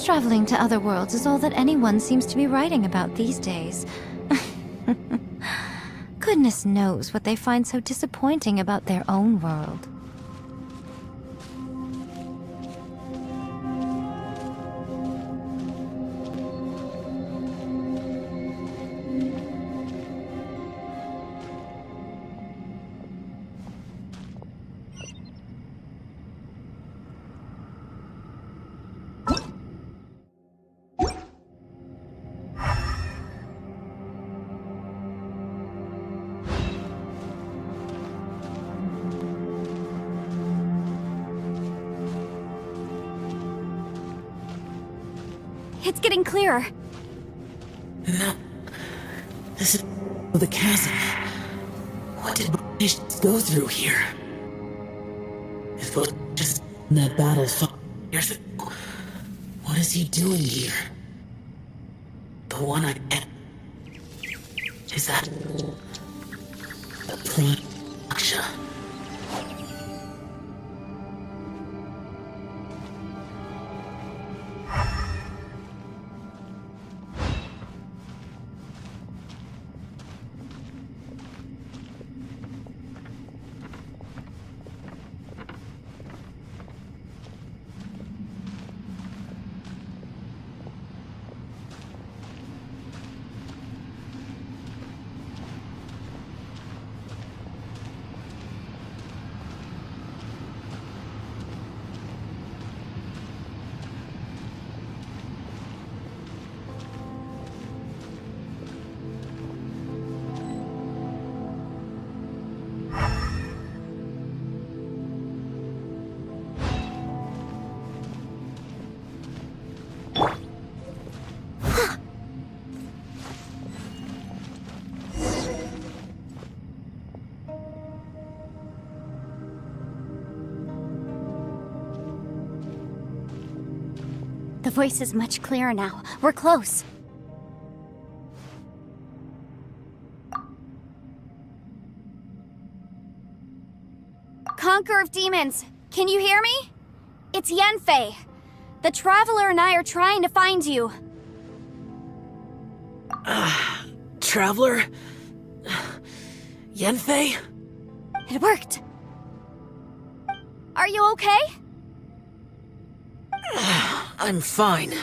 Traveling to other worlds is all that anyone seems to be writing about these days. Goodness knows what they find so disappointing about their own world. It's getting clearer. No. This is the chasm. What did British go through here? It was just that battle 5 years ago. What is he doing here? The one I met. Is that the Prime Aksha? The voice is much clearer now. We're close. Conqueror of Demons, can you hear me? It's Yenfei. The Traveler and I are trying to find you. Traveler? Yenfei? It worked. Are you okay? I'm fine.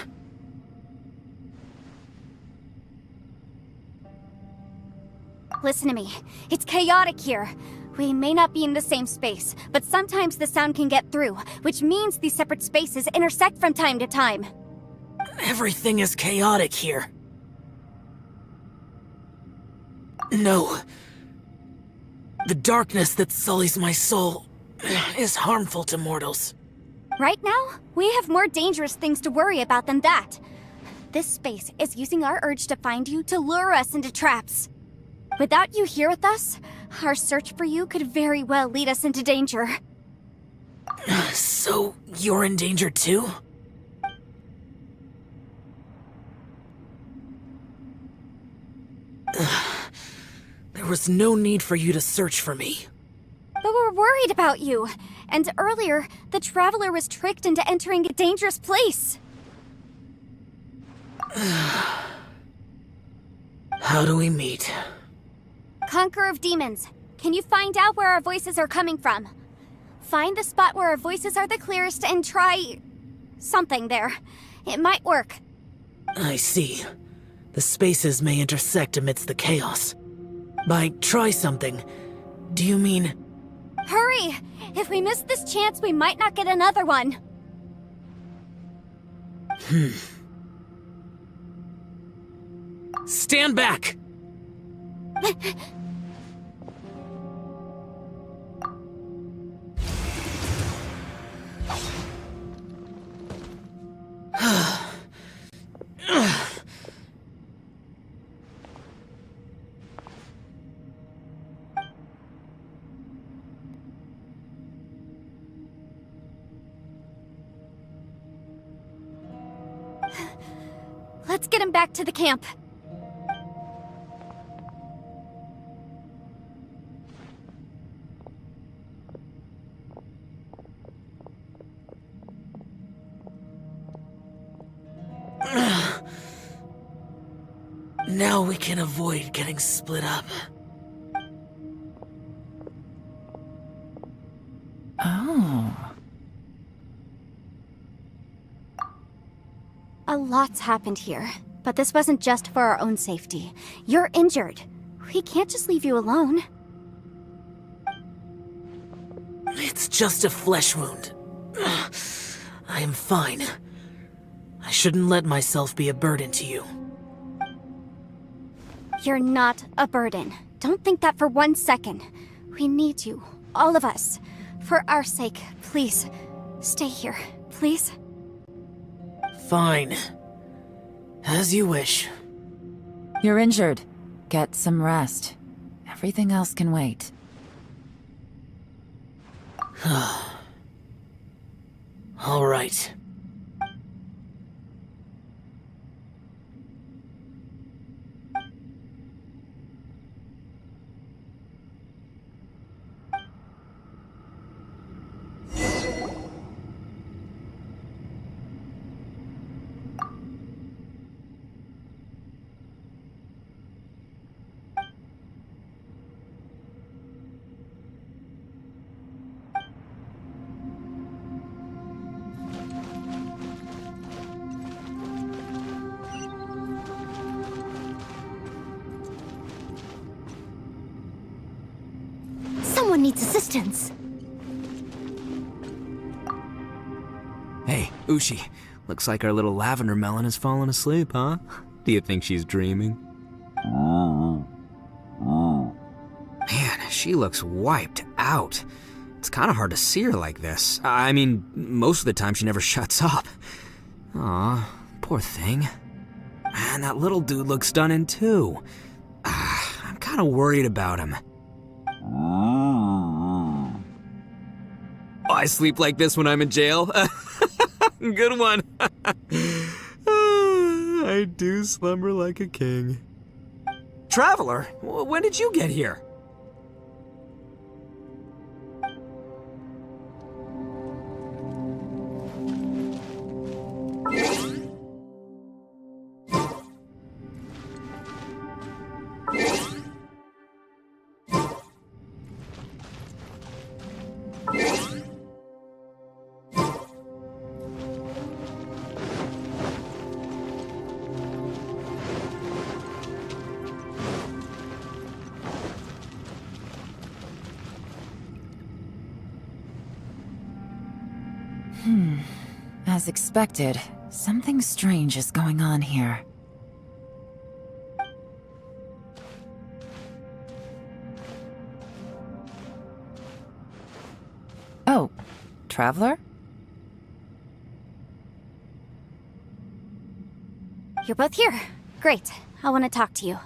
Listen to me. It's chaotic here. We may not be in the same space, but sometimes the sound can get through, which means these separate spaces intersect from time to time. Everything is chaotic here. No. The darkness that sullies my soul is harmful to mortals. Right now, we have more dangerous things to worry about than that. This space is using our urge to find you to lure us into traps. Without you here with us, our search for you could very well lead us into danger. So, you're in danger too? There was no need for you to search for me. But we're worried about you. And earlier, the Traveler was tricked into entering a dangerous place. How do we meet? Conqueror of Demons, can you find out where our voices are coming from? Find the spot where our voices are the clearest and try... something there. It might work. I see. The spaces may intersect amidst the chaos. By try something, do you mean... Hurry! If we miss this chance, we might not get another one. Stand back! Let's get him back to the camp. Now we can avoid getting split up. Oh. A lot's happened here, but this wasn't just for our own safety. You're injured. We can't just leave you alone. It's just a flesh wound. I am fine. I shouldn't let myself be a burden to you. You're not a burden. Don't think that for 1 second. We need you, all of us. For our sake, please, stay here, please. Fine. As you wish. You're injured. Get some rest. Everything else can wait. All right. Someone needs assistance. Hey, Ushi. Looks like our little lavender melon has fallen asleep, huh? Do you think she's dreaming? Man, she looks wiped out. It's kind of hard to see her like this. I mean, most of the time she never shuts up. Aw, poor thing. Man, that little dude looks stunning too. I'm kind of worried about him. I sleep like this when I'm in jail. Good one. I do slumber like a king. Traveler, when did you get here? As expected, something strange is going on here. Oh, Traveler? You're both here. Great. I want to talk to you.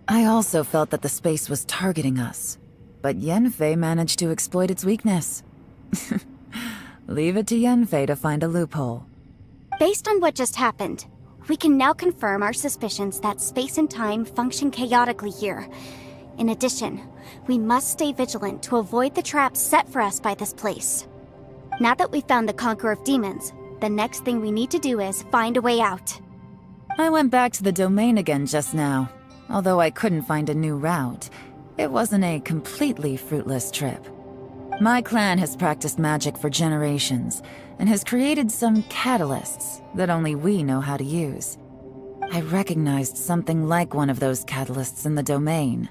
I also felt that the space was targeting us, but Yenfei managed to exploit its weakness. Leave it to Yenfei to find a loophole. Based on what just happened, we can now confirm our suspicions that space and time function chaotically here. In addition, we must stay vigilant to avoid the traps set for us by this place. Now that we've found the Conqueror of Demons, the next thing we need to do is find a way out. I went back to the domain again just now. Although I couldn't find a new route, it wasn't a completely fruitless trip. My clan has practiced magic for generations, and has created some catalysts that only we know how to use. I recognized something like one of those catalysts in the domain.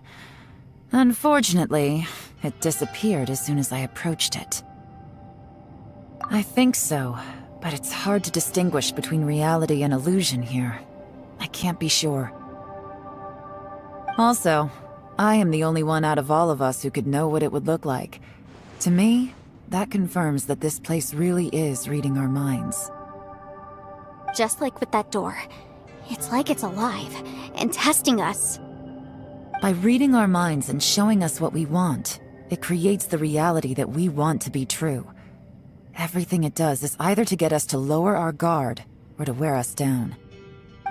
Unfortunately, it disappeared as soon as I approached it. I think so, but it's hard to distinguish between reality and illusion here. I can't be sure. Also, I am the only one out of all of us who could know what it would look like. To me, that confirms that this place really is reading our minds. Just like with that door, it's like it's alive and testing us. By reading our minds and showing us what we want, it creates the reality that we want to be true. Everything it does is either to get us to lower our guard or to wear us down.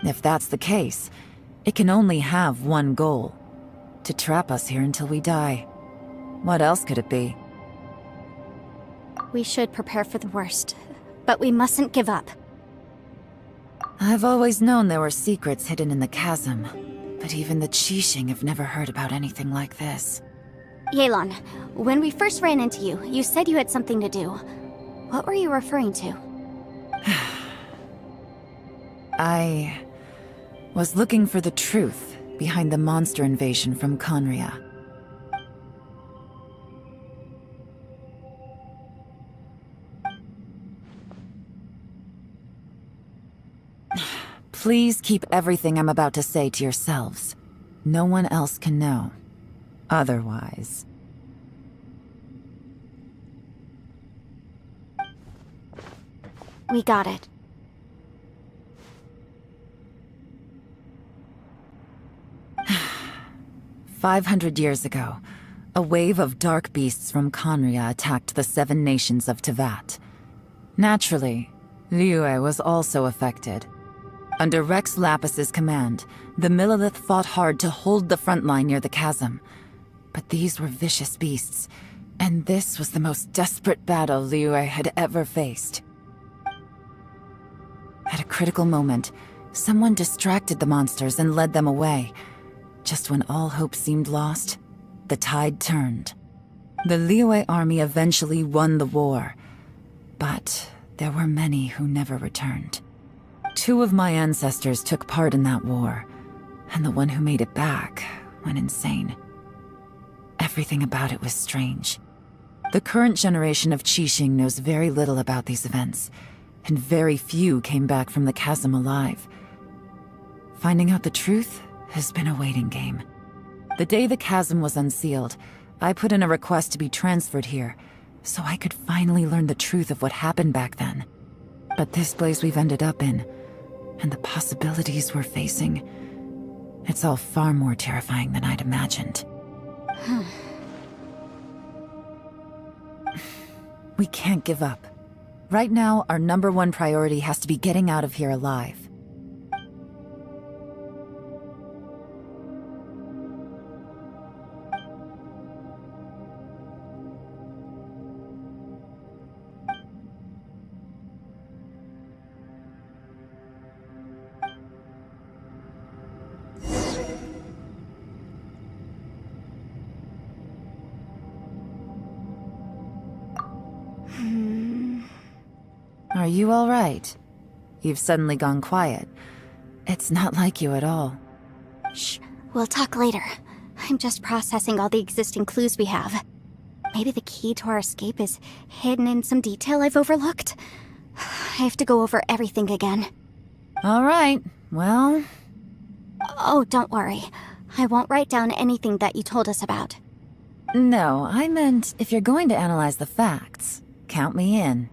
If that's the case, it can only have one goal: to trap us here until we die. What else could it be? We should prepare for the worst, but we mustn't give up. I've always known there were secrets hidden in the chasm, but even the Qixing have never heard about anything like this. Yelan, when we first ran into you, you said you had something to do. What were you referring to? I was looking for the truth behind the monster invasion from Conria. Please keep everything I'm about to say to yourselves. No one else can know. Otherwise... We got it. "500 years ago, a wave of dark beasts from Conria attacked the 7 nations of Tevat. Naturally, Liyue was also affected. Under Rex Lapis's command, the Millelith fought hard to hold the front line near the chasm. But these were vicious beasts, and this was the most desperate battle Liyue had ever faced. At a critical moment, someone distracted the monsters and led them away. Just when all hope seemed lost, the tide turned. The Liyue army eventually won the war, but there were many who never returned. 2 of my ancestors took part in that war, and the one who made it back went insane. Everything about it was strange. The current generation of Qixing knows very little about these events, and very few came back from the chasm alive. Finding out the truth has been a waiting game. The day the chasm was unsealed, I put in a request to be transferred here, so I could finally learn the truth of what happened back then. But this place we've ended up in, and the possibilities we're facing, it's all far more terrifying than I'd imagined. We can't give up. Right now, our #1 priority has to be getting out of here alive. Are you all right? You've suddenly gone quiet. It's not like you at all. Shh, we'll talk later. I'm just processing all the existing clues we have. Maybe the key to our escape is hidden in some detail I've overlooked. I have to go over everything again. All right, well... Oh, don't worry. I won't write down anything that you told us about. No, I meant if you're going to analyze the facts, count me in.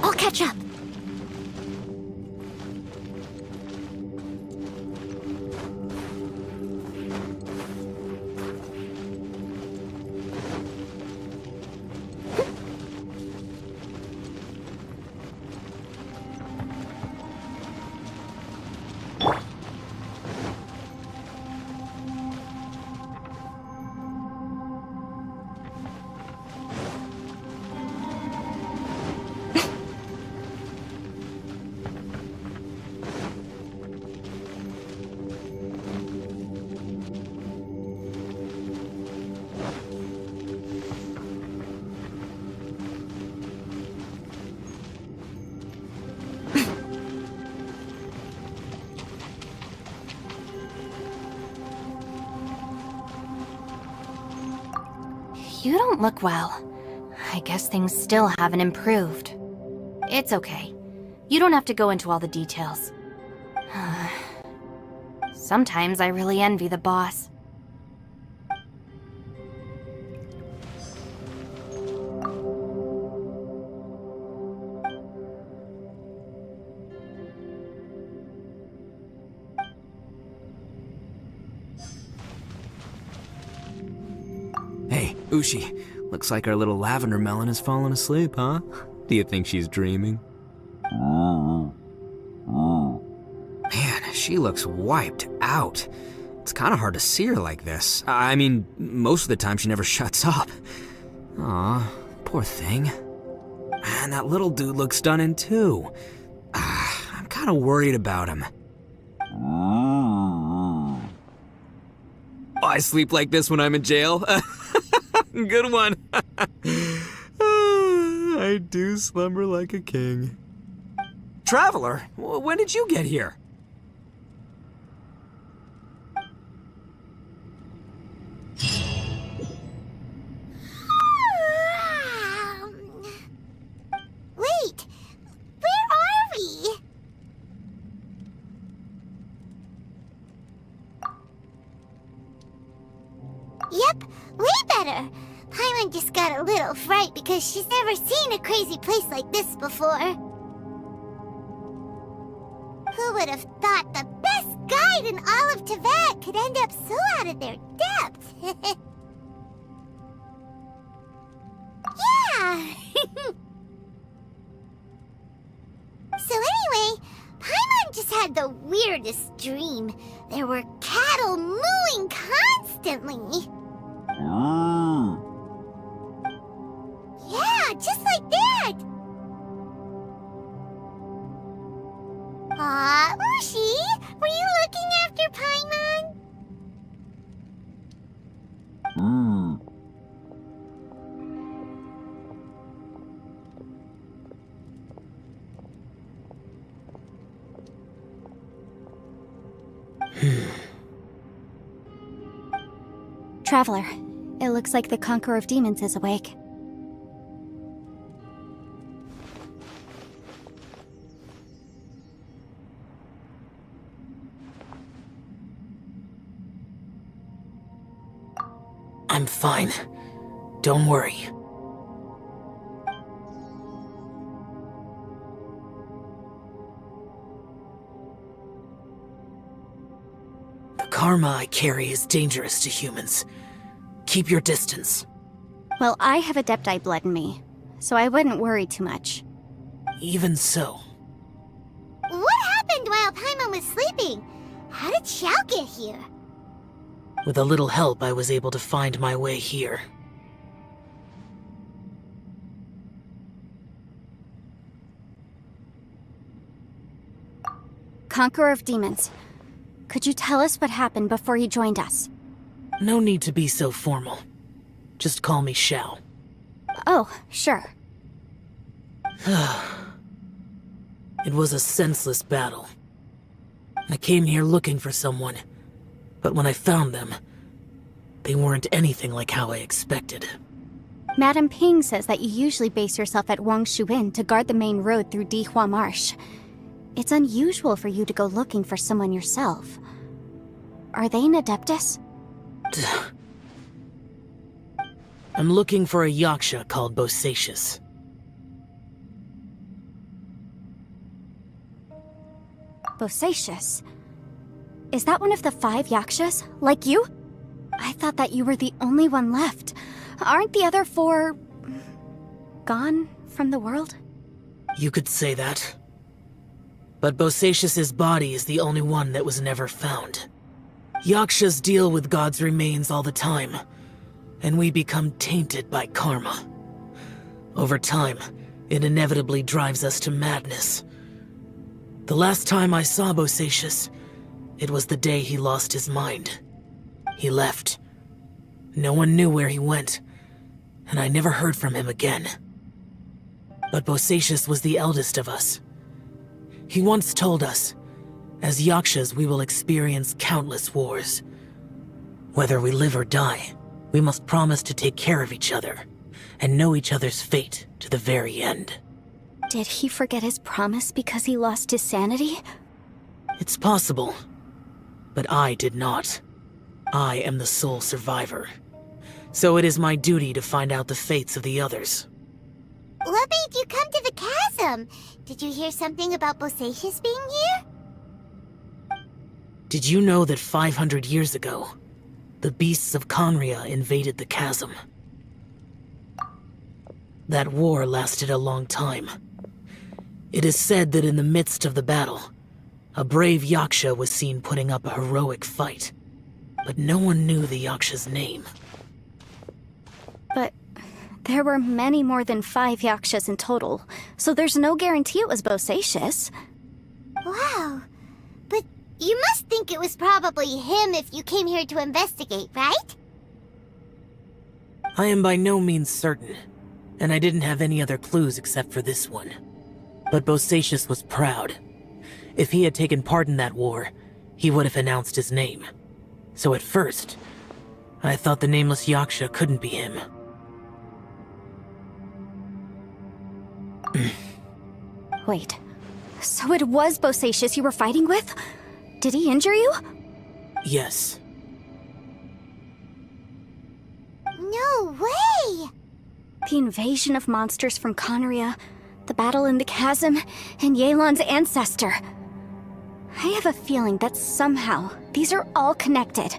I'll catch up. You don't look well. I guess things still haven't improved. It's okay. You don't have to go into all the details. Sometimes I really envy the boss. Hey, Ushi. Looks like our little lavender melon has fallen asleep, huh? Do you think she's dreaming? Man, she looks wiped out. It's kind of hard to see her like this. I mean, most of the time she never shuts up. Aw, poor thing. Man, that little dude looks stunning too. I'm kind of worried about him. I sleep like this when I'm in jail. Good one. I do slumber like a king. Traveler, when did you get here? Wait, where are we? Yep, way better. Paimon just got a little fright because she's never seen a crazy place like this before. Who would have thought the best guide in all of Teyvat could end up so out of their depth? Yeah! So anyway, Paimon just had the weirdest dream. There were cattle mooing constantly. Yeah, just like that. Aw, Ushi, were you looking after Paimon? Traveler, it looks like the Conqueror of Demons is awake. I'm fine. Don't worry. The karma I carry is dangerous to humans. Keep your distance. Well, I have Adepti blood in me, so I wouldn't worry too much. Even so, What happened while Paimon was sleeping? How did Xiao get here? with a little help, I was able to find my way here. Conqueror of Demons, could you tell us what happened before you joined us? No need to be so formal. Just call me Xiao. Oh, sure. It was a senseless battle. I came here looking for someone, but when I found them, they weren't anything like how I expected. Madame Ping says that you usually base yourself at Wangshu Inn to guard the main road through Dihua Marsh. It's unusual for you to go looking for someone yourself. Are they an Adeptus? I'm looking for a Yaksha called Bosacius. Bosacius? Is that one of the 5 Yakshas, like you? I thought that you were the only one left. Aren't the other 4... gone from the world? You could say that. But Bosacius's body is the only one that was never found. Yakshas deal with God's remains all the time, and we become tainted by karma. Over time, it inevitably drives us to madness. The last time I saw Bosacius, it was the day he lost his mind. He left. No one knew where he went, and I never heard from him again. But Bosacius was the eldest of us. He once told us, as Yakshas we will experience countless wars. Whether we live or die, we must promise to take care of each other, and know each other's fate to the very end. Did he forget his promise because he lost his sanity? It's possible, but I did not. I am the sole survivor. So it is my duty to find out the fates of the others. What made you come to the chasm? Did you hear something about Bosacius being here? Did you know that 500 years ago, the beasts of Conria invaded the chasm? That war lasted a long time. It is said that in the midst of the battle, a brave Yaksha was seen putting up a heroic fight. But no one knew the Yaksha's name. But there were many more than 5 Yakshas in total, so there's no guarantee it was Bosacius. Wow. But you must think it was probably him if you came here to investigate, right? I am by no means certain, and I didn't have any other clues except for this one. But Bosacius was proud. If he had taken part in that war, he would have announced his name. So at first, I thought the nameless Yaksha couldn't be him. Wait, so it was Bosacius you were fighting with? Did he injure you? Yes. No way! The invasion of monsters from Conria, the battle in the chasm, and Yelan's ancestor. I have a feeling that somehow these are all connected.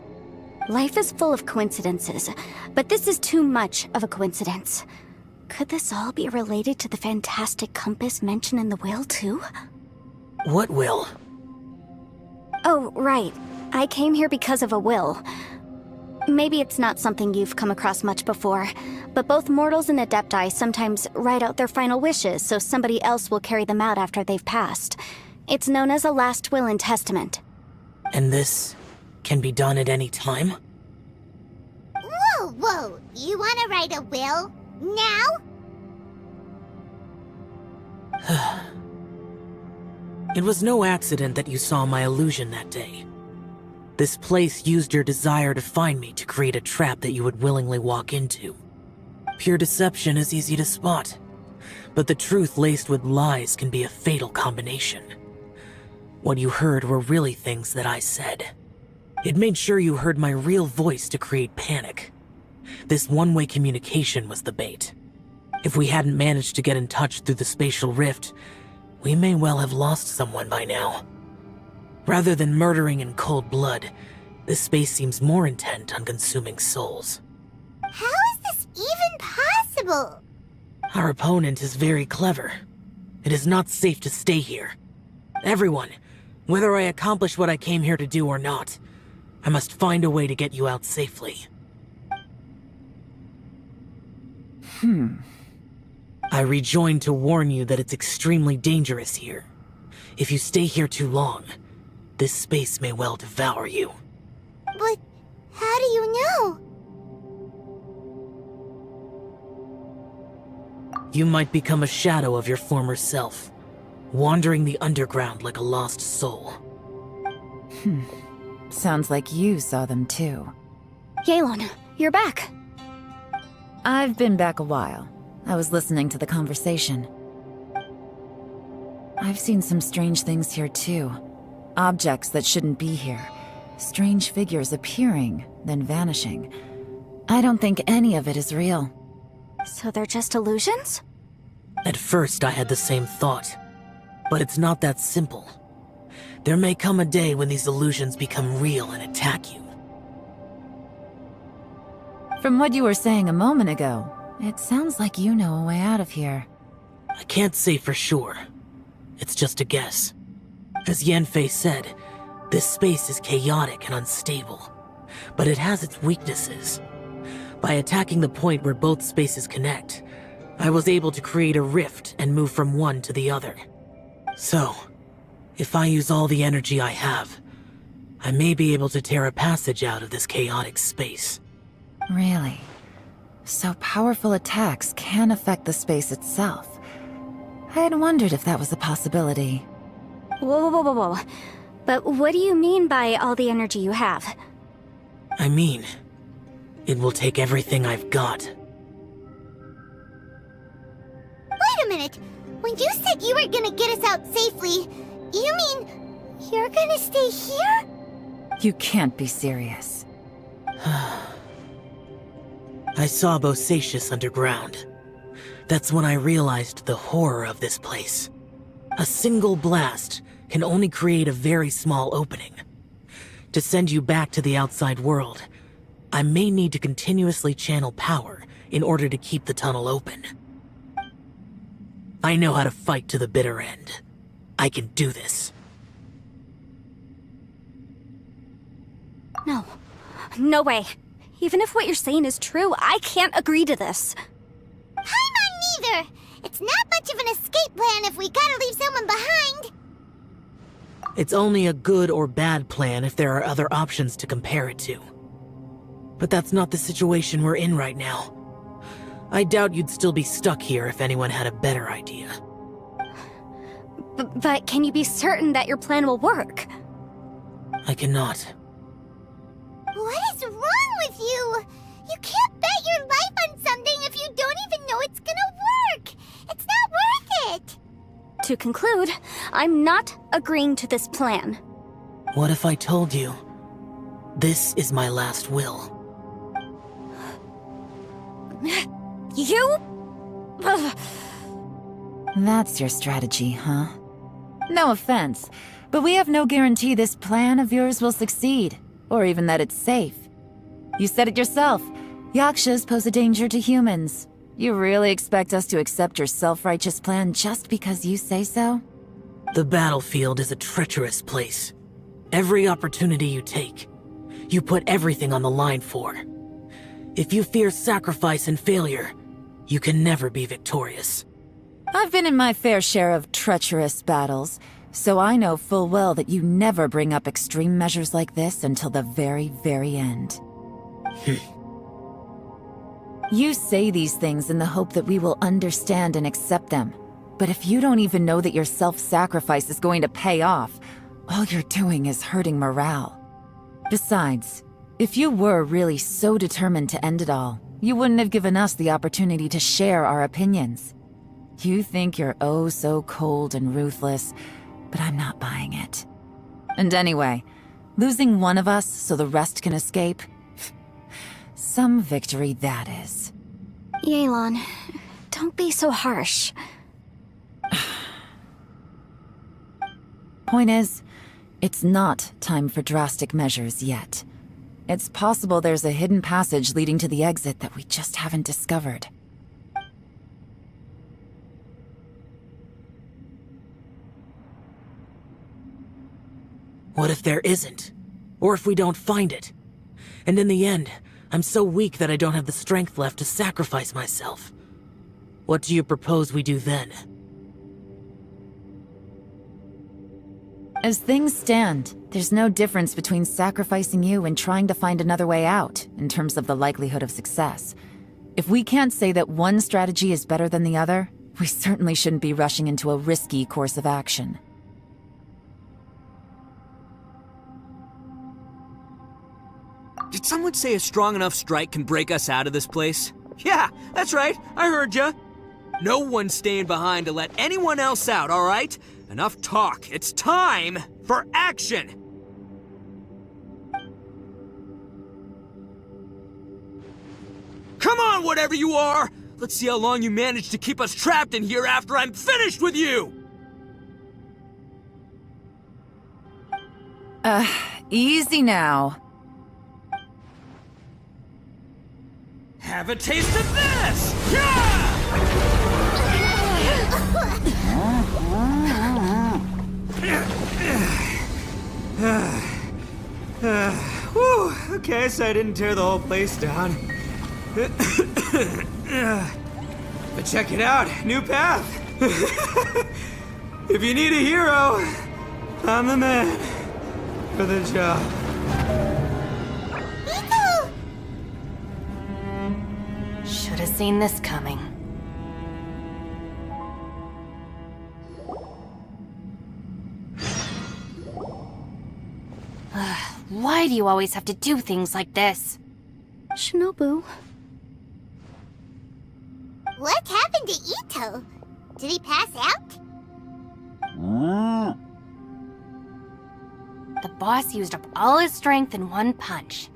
Life is full of coincidences, but this is too much of a coincidence. Could this all be related to the fantastic compass mentioned in the will, too? What will? Oh, right. I came here because of a will. Maybe it's not something you've come across much before, but both mortals and adepti sometimes write out their final wishes so somebody else will carry them out after they've passed. It's known as a last will and testament. And this can be done at any time? Whoa. You want to write a will? Now? It was no accident that you saw my illusion that day. This place used your desire to find me to create a trap that you would willingly walk into. Pure deception is easy to spot, but the truth laced with lies can be a fatal combination. What you heard were really things that I said. It made sure you heard my real voice to create panic. This one-way communication was the bait. If we hadn't managed to get in touch through the spatial rift, we may well have lost someone by now. Rather than murdering in cold blood, this space seems more intent on consuming souls. How is this even possible? Our opponent is very clever. It is not safe to stay here. Everyone, whether I accomplish what I came here to do or not, I must find a way to get you out safely. I rejoined to warn you that it's extremely dangerous here. If you stay here too long, this space may well devour you. But how do you know? You might become a shadow of your former self, wandering the underground like a lost soul. Sounds like you saw them too. Yelan, you're back. I've been back a while. I was listening to the conversation. I've seen some strange things here too. Objects that shouldn't be here. Strange figures appearing, then vanishing. I don't think any of it is real. So they're just illusions? At first, I had the same thought. But it's not that simple. There may come a day when these illusions become real and attack you. From what you were saying a moment ago, it sounds like you know a way out of here. I can't say for sure. It's just a guess. As Yanfei said, this space is chaotic and unstable, but it has its weaknesses. By attacking the point where both spaces connect, I was able to create a rift and move from one to the other. So, if I use all the energy I have, I may be able to tear a passage out of this chaotic space. Really? So powerful attacks can affect the space itself. I had wondered if that was a possibility. Whoa. But what do you mean by all the energy you have? I mean, it will take everything I've got. Wait a minute. When you said you were gonna get us out safely, you mean you're gonna stay here? You can't be serious. I saw Bosacius underground. That's when I realized the horror of this place. A single blast can only create a very small opening. To send you back to the outside world, I may need to continuously channel power in order to keep the tunnel open. I know how to fight to the bitter end. I can do this. No. No way. Even if what you're saying is true, I can't agree to this. Paimon neither! It's not much of an escape plan if we gotta leave someone behind! It's only a good or bad plan if there are other options to compare it to. But that's not the situation we're in right now. I doubt you'd still be stuck here if anyone had a better idea. But can you be certain that your plan will work? I cannot. What is wrong with you? You can't bet your life on something if you don't even know it's gonna work! It's not worth it! To conclude, I'm not agreeing to this plan. What if I told you, this is my last will? You? Ugh. That's your strategy, huh? No offense, but we have no guarantee this plan of yours will succeed, or even that it's safe. You said it yourself. Yakshas pose a danger to humans. You really expect us to accept your self-righteous plan just because you say so? The battlefield is a treacherous place. Every opportunity you take, you put everything on the line for. If you fear sacrifice and failure, you can never be victorious. I've been in my fair share of treacherous battles, so I know full well that you never bring up extreme measures like this until the very, very end. You say these things in the hope that we will understand and accept them. But if you don't even know that your self-sacrifice is going to pay off, all you're doing is hurting morale. Besides, if you were really so determined to end it all, you wouldn't have given us the opportunity to share our opinions. You think you're oh so cold and ruthless, but I'm not buying it. And anyway, losing one of us so the rest can escape? Some victory that is. Yelan, don't be so harsh. Point is, it's not time for drastic measures yet. It's possible there's a hidden passage leading to the exit that we just haven't discovered. What if there isn't? Or if we don't find it? And in the end, I'm so weak that I don't have the strength left to sacrifice myself. What do you propose we do then? As things stand, there's no difference between sacrificing you and trying to find another way out, in terms of the likelihood of success. If we can't say that one strategy is better than the other, we certainly shouldn't be rushing into a risky course of action. Did someone say a strong enough strike can break us out of this place? Yeah, that's right. I heard ya. No one's staying behind to let anyone else out, all right? Enough talk. It's time for action! Come on, whatever you are! Let's see how long you manage to keep us trapped in here after I'm finished with you! Easy now. Have a taste of this! Yeah! Whew, okay, so I didn't tear the whole place down. But check it out, new path. If you need a hero, I'm the man for the job. Should have seen this coming. Why do you always have to do things like this? Shinobu. What happened to Ito? Did he pass out? The boss used up all his strength in one punch.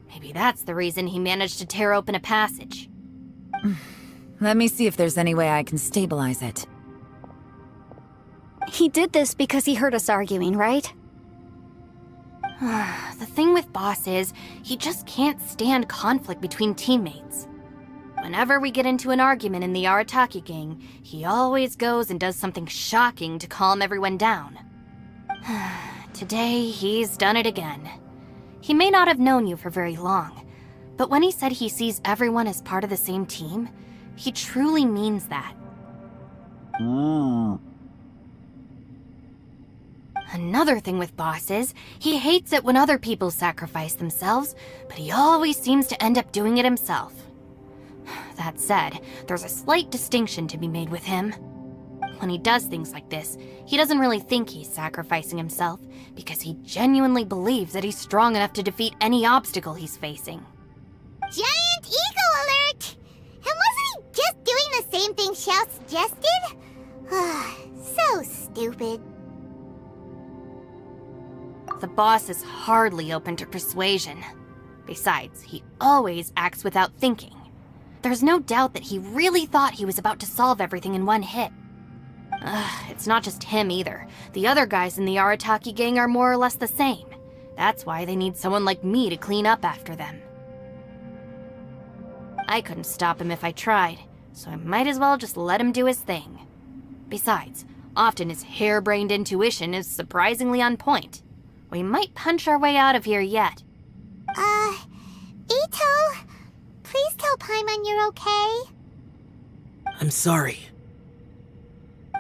Maybe that's the reason he managed to tear open a passage. Let me see if there's any way I can stabilize it. He did this because he heard us arguing, right? The thing with Boss is, he just can't stand conflict between teammates. Whenever we get into an argument in the Arataki gang, he always goes and does something shocking to calm everyone down. Today, he's done it again. He may not have known you for very long, but when he said he sees everyone as part of the same team, he truly means that. Another thing with Boss is, he hates it when other people sacrifice themselves, but he always seems to end up doing it himself. That said, there's a slight distinction to be made with him. When he does things like this, he doesn't really think he's sacrificing himself, because he genuinely believes that he's strong enough to defeat any obstacle he's facing. Giant ego alert! And wasn't he just doing the same thing Xiao suggested? So stupid. The boss is hardly open to persuasion. Besides, he always acts without thinking. There's no doubt that he really thought he was about to solve everything in one hit. It's not just him either. The other guys in the Arataki gang are more or less the same. That's why they need someone like me to clean up after them. I couldn't stop him if I tried, so I might as well just let him do his thing. Besides, often his harebrained intuition is surprisingly on point. We might punch our way out of here yet. Ito, please tell Paimon you're okay. I'm sorry.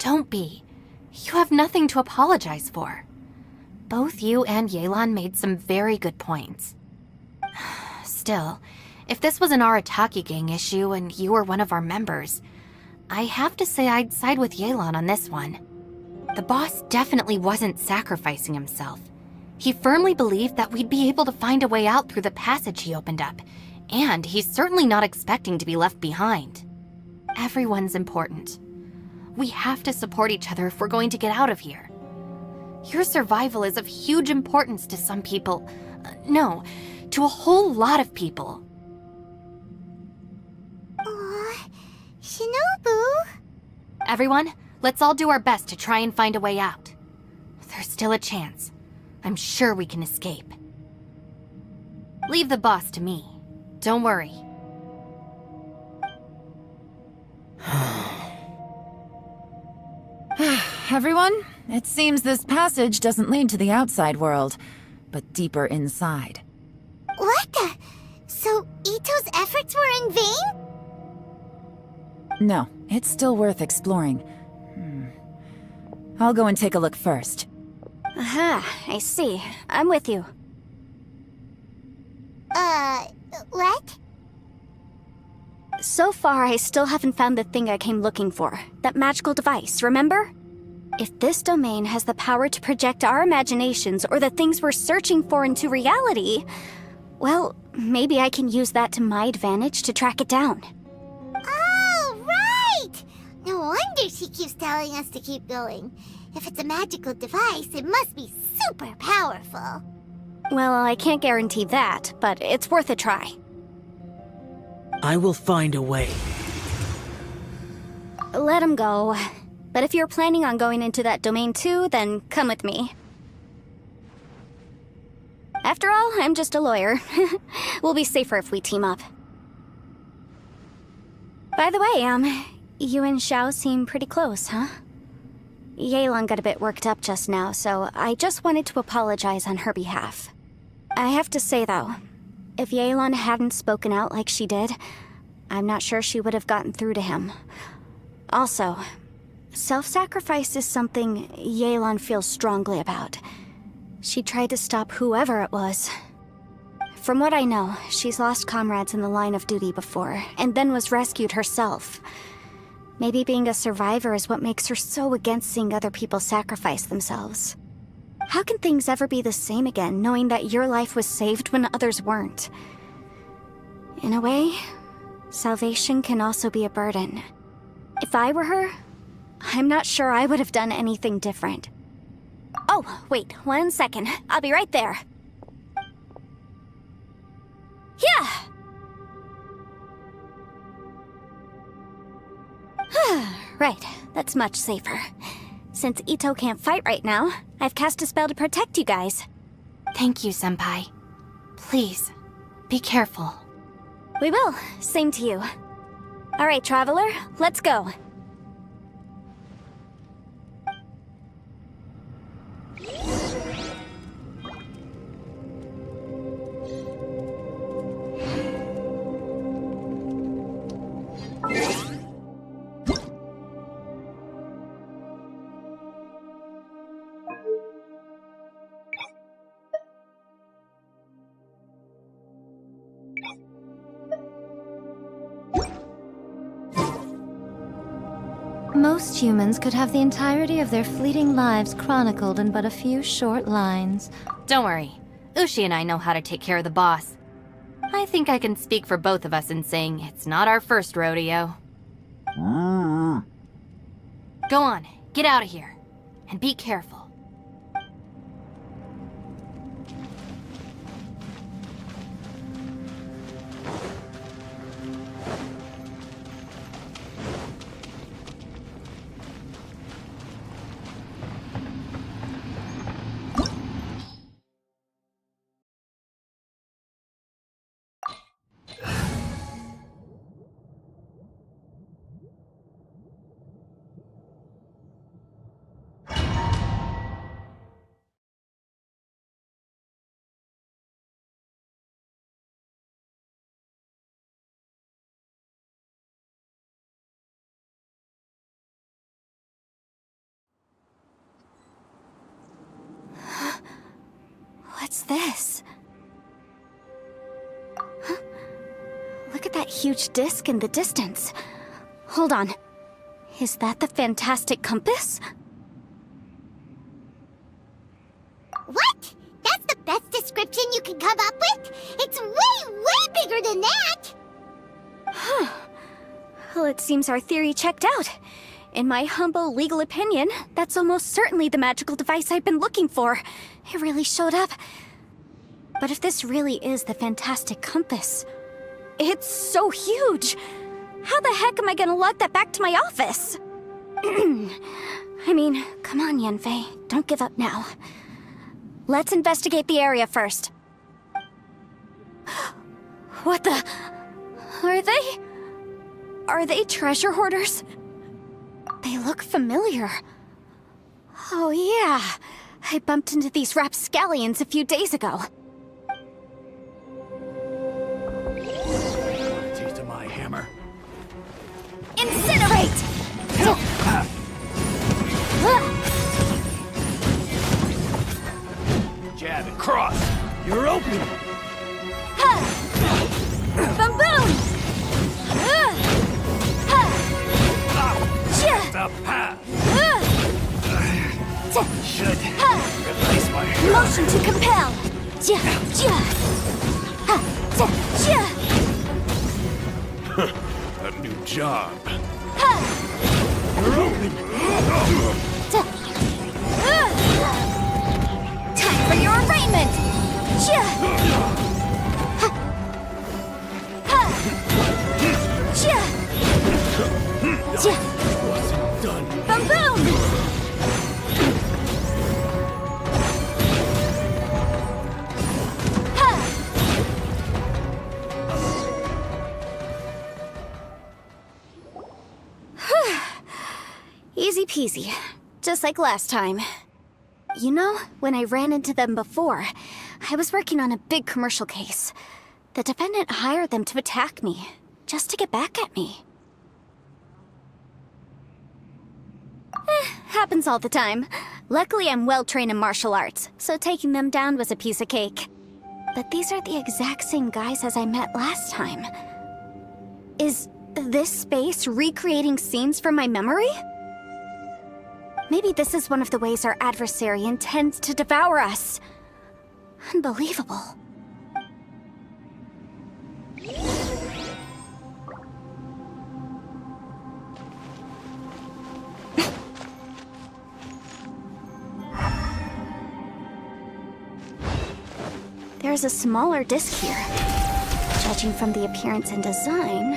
Don't be. You have nothing to apologize for. Both you and Yelan made some very good points. Still, if this was an Arataki gang issue and you were one of our members, I have to say I'd side with Yelan on this one. The boss definitely wasn't sacrificing himself. He firmly believed that we'd be able to find a way out through the passage he opened up, and he's certainly not expecting to be left behind. Everyone's important. We have to support each other if we're going to get out of here. Your survival is of huge importance to some people. No, to a whole lot of people. Aw, Shinobu. Everyone, let's all do our best to try and find a way out. There's still a chance. I'm sure we can escape. Leave the boss to me. Don't worry. Everyone, it seems this passage doesn't lead to the outside world, but deeper inside. What the? So Ito's efforts were in vain? No, it's still worth exploring. I'll go and take a look first. Aha, I see. I'm with you. What? So far, I still haven't found the thing I came looking for. That magical device, remember? If this domain has the power to project our imaginations or the things we're searching for into reality, well, maybe I can use that to my advantage to track it down. Oh, right! No wonder she keeps telling us to keep going. If it's a magical device, it must be super powerful. Well, I can't guarantee that, but it's worth a try. I will find a way. Let him go. But if you're planning on going into that domain too, then come with me. After all, I'm just a lawyer. We'll be safer if we team up. By the way, you and Xiao seem pretty close, huh? Yelan got a bit worked up just now, so I just wanted to apologize on her behalf. I have to say, though, if Yelan hadn't spoken out like she did, I'm not sure she would have gotten through to him. Also, self-sacrifice is something Yelan feels strongly about. She tried to stop whoever it was. From what I know, she's lost comrades in the line of duty before, and then was rescued herself. Maybe being a survivor is what makes her so against seeing other people sacrifice themselves. How can things ever be the same again, knowing that your life was saved when others weren't? In a way, salvation can also be a burden. If I were her, I'm not sure I would have done anything different. Oh, wait, 1 second. I'll be right there. Yeah! Right, that's much safer. Since Ito can't fight right now, I've cast a spell to protect you guys. Thank you, Senpai. Please, be careful. We will. Same to you. All right, traveler, let's go. Most humans could have the entirety of their fleeting lives chronicled in but a few short lines. Don't worry. Ushi and I know how to take care of the boss. I think I can speak for both of us in saying it's not our first rodeo. Go on, get out of here. And be careful. What's this? Huh? Look at that huge disc in the distance. Hold on. Is that the fantastic compass? What? That's the best description you can come up with? It's way, way bigger than that! Huh. Well, it seems our theory checked out. In my humble legal opinion, that's almost certainly the magical device I've been looking for. It really showed up. But if this really is the fantastic compass, it's so huge! How the heck am I gonna lug that back to my office? I mean, come on, Yanfei. Don't give up now. Let's investigate the area first. What the... Are they treasure hoarders? They look familiar. Oh yeah, I bumped into these rapscallions a few days ago. Taste of my hammer. Incinerate! Jab and cross. You're open. Bamboom! Stop. Should replace my hammer. Motion to compel! A new job. You're open. Time for your arraignment! Wasn't done. Bamboom! Easy peasy. Just like last time. You know, when I ran into them before, I was working on a big commercial case. The defendant hired them to attack me, just to get back at me. Happens all the time. Luckily, I'm well-trained in martial arts, so taking them down was a piece of cake. But these are the exact same guys as I met last time. Is this space recreating scenes from my memory? Maybe this is one of the ways our adversary intends to devour us. Unbelievable. There's a smaller disc here. Judging from the appearance and design,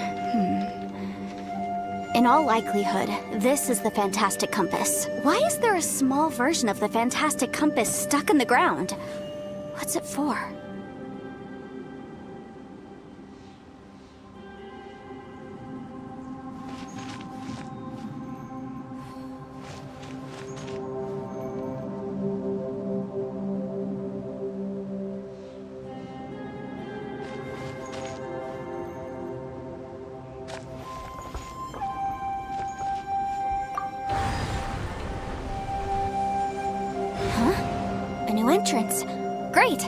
In all likelihood, this is the Fantastic Compass. Why is there a small version of the Fantastic Compass stuck in the ground? What's it for? entrance. Great.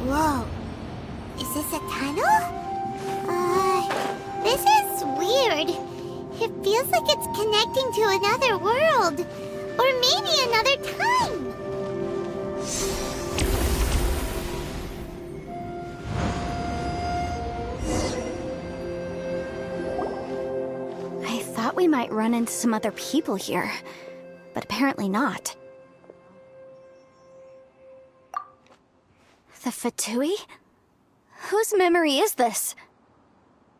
Whoa. Is this a tunnel? This is weird. It feels like it's connecting to another world. Or maybe another time. I thought we might run into some other people here, but apparently not. The Fatui? Whose memory is this?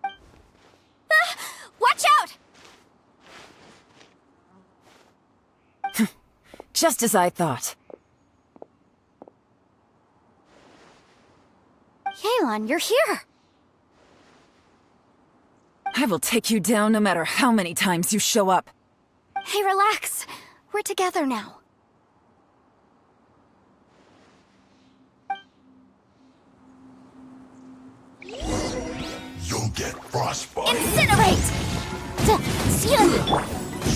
Ah! Watch out! Just as I thought. Yelan, you're here! I will take you down no matter how many times you show up. Hey, relax. We're together now. You'll get frostbite. Incinerate!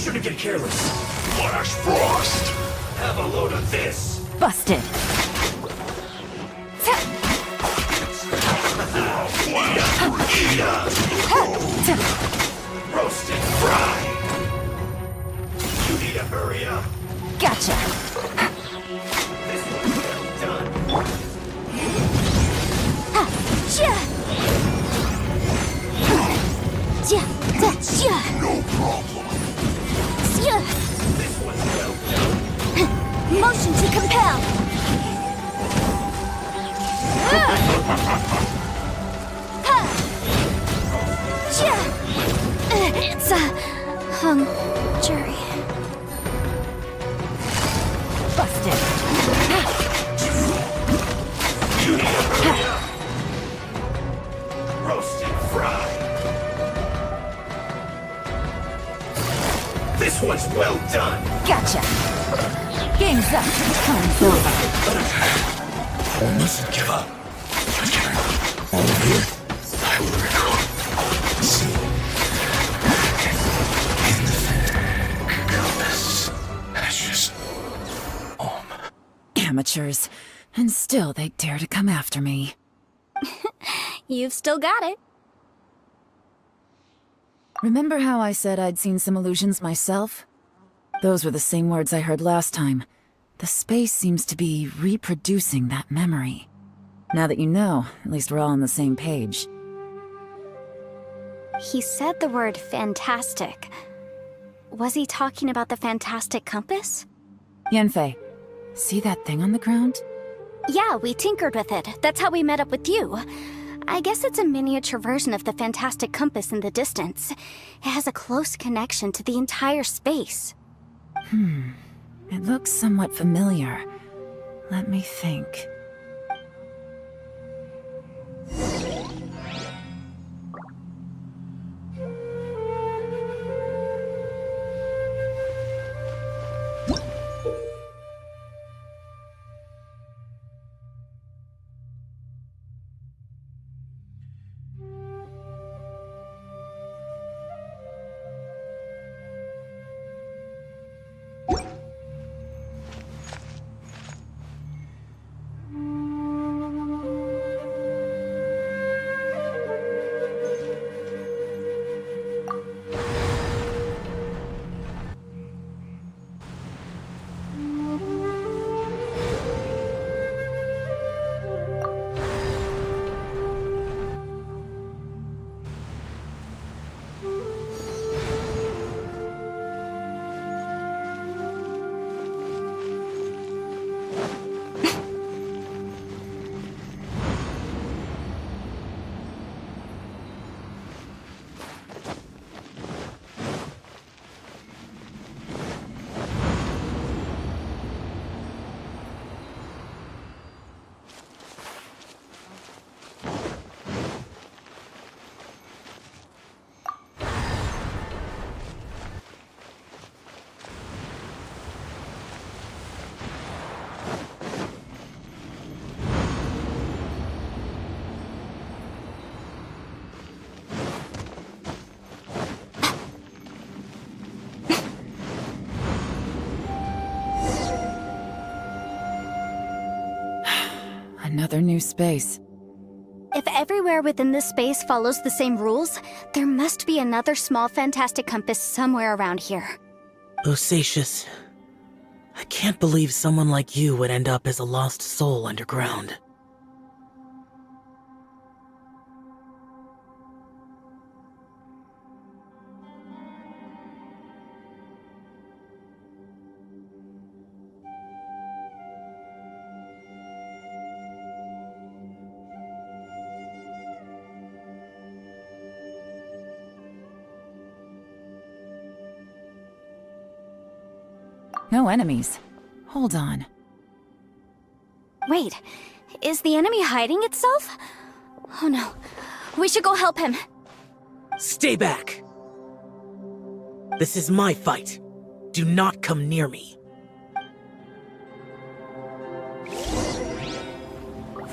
Shouldn't get careless. Flash frost. Have a load of this. Busted. Roast and fry. You need to hurry up. Gotcha. This one's well done. No problem. This one's well done. Motion to compel! It's a hung jury. Busted. You need to hurry up. Roast and fry. This one's well done. Gotcha. Game's up. Time's over. I mustn't give up. All of you, I will recall. See. In the compass. Ashes. Home. Amateurs. And still they dare to come after me. You've still got it. Remember how I said I'd seen some illusions myself? Those were the same words I heard last time. The space seems to be reproducing that memory. Now that you know, at least we're all on the same page. He said the word fantastic. Was he talking about the fantastic compass? Yanfei, see that thing on the ground? Yeah, we tinkered with it. That's how we met up with you. I guess it's a miniature version of the fantastic compass in the distance. It has a close connection to the entire space. It looks somewhat familiar. Let me think. Another new space. If everywhere within this space follows the same rules, there must be another small fantastic compass somewhere around here. Bosacius, I can't believe someone like you would end up as a lost soul underground. No enemies. Hold on. Wait, is the enemy hiding itself? Oh no, we should go help him. Stay back! This is my fight. Do not come near me.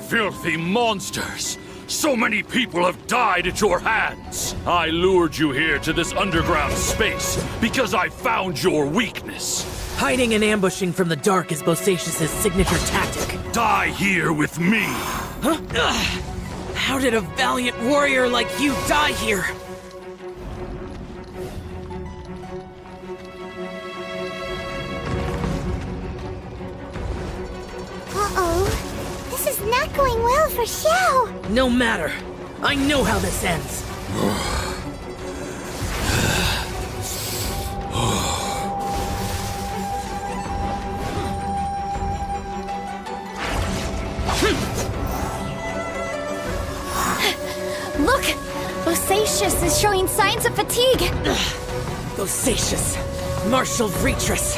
Filthy monsters! So many people have died at your hands! I lured you here to this underground space because I found your weakness. Hiding and ambushing from the dark is Bosacius' signature tactic. Die here with me! Huh? Ugh. How did a valiant warrior like you die here? Uh-oh. This is not going well for Xiao. No matter. I know how this ends. Look! Bosacius is showing signs of fatigue! Bosacius, martial Retris.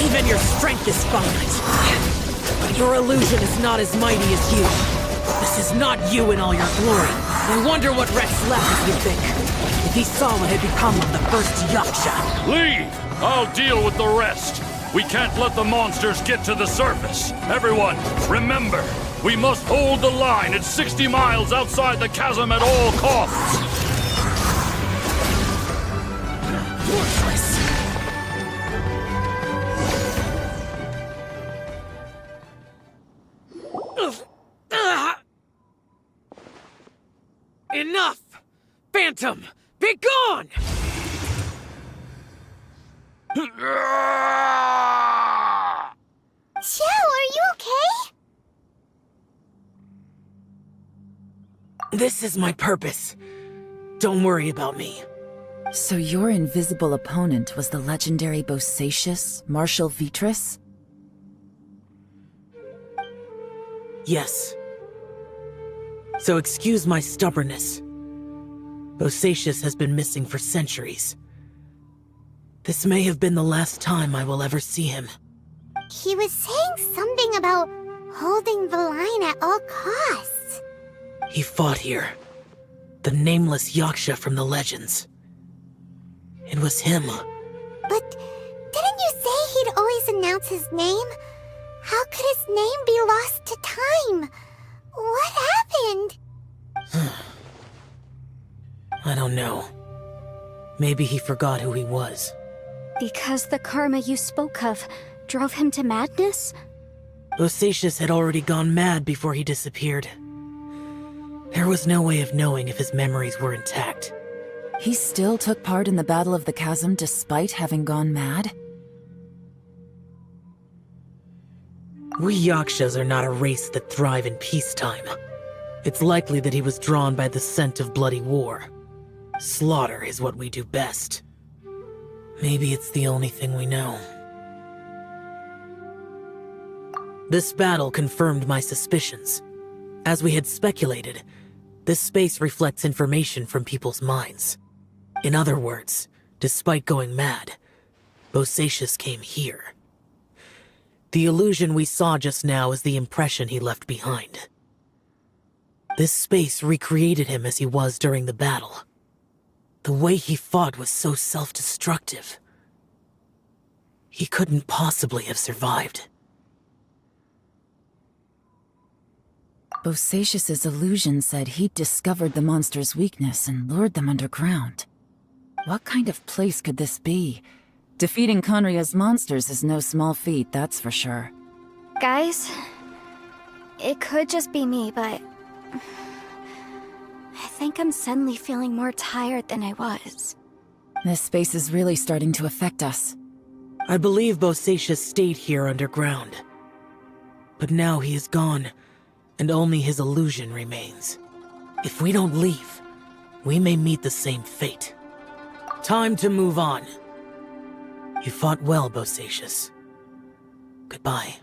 Even your strength is finite. But your illusion is not as mighty as you. This is not you in all your glory. I wonder what Rex Lepus would think if he saw what had become of the first Yaksha. Leave! I'll deal with the rest. We can't let the monsters get to the surface. Everyone, remember, we must hold the line at 60 miles outside the chasm at all costs. Worthless. Enough! Phantom, be gone! Xiao, are you okay? This is my purpose. Don't worry about me. So your invisible opponent was the legendary Bosacius, Marshal Vitris? Yes. So excuse my stubbornness. Bosacius has been missing for centuries. This may have been the last time I will ever see him. He was saying something about holding the line at all costs. He fought here. The nameless Yaksha from the legends. It was him. But didn't you say he'd always announce his name? How could his name be lost to time? What happened? I don't know. Maybe he forgot who he was. Because the karma you spoke of drove him to madness? Bosacius had already gone mad before he disappeared. There was no way of knowing if his memories were intact. He still took part in the Battle of the Chasm despite having gone mad? We Yakshas are not a race that thrive in peacetime. It's likely that he was drawn by the scent of bloody war. Slaughter is what we do best. Maybe it's the only thing we know. This battle confirmed my suspicions. As we had speculated, this space reflects information from people's minds. In other words, despite going mad, Bosacius came here. The illusion we saw just now is the impression he left behind. This space recreated him as he was during the battle. The way he fought was so self-destructive. He couldn't possibly have survived. Bosacius's illusion said he'd discovered the monster's weakness and lured them underground. What kind of place could this be? Defeating Conria's monsters is no small feat, that's for sure. Guys, It could just be me, but... I think I'm suddenly feeling more tired than I was. This space is really starting to affect us. I believe Bosacius stayed here underground. But now he is gone, and only his illusion remains. If we don't leave, we may meet the same fate. Time to move on. You fought well, Bosacius. Goodbye.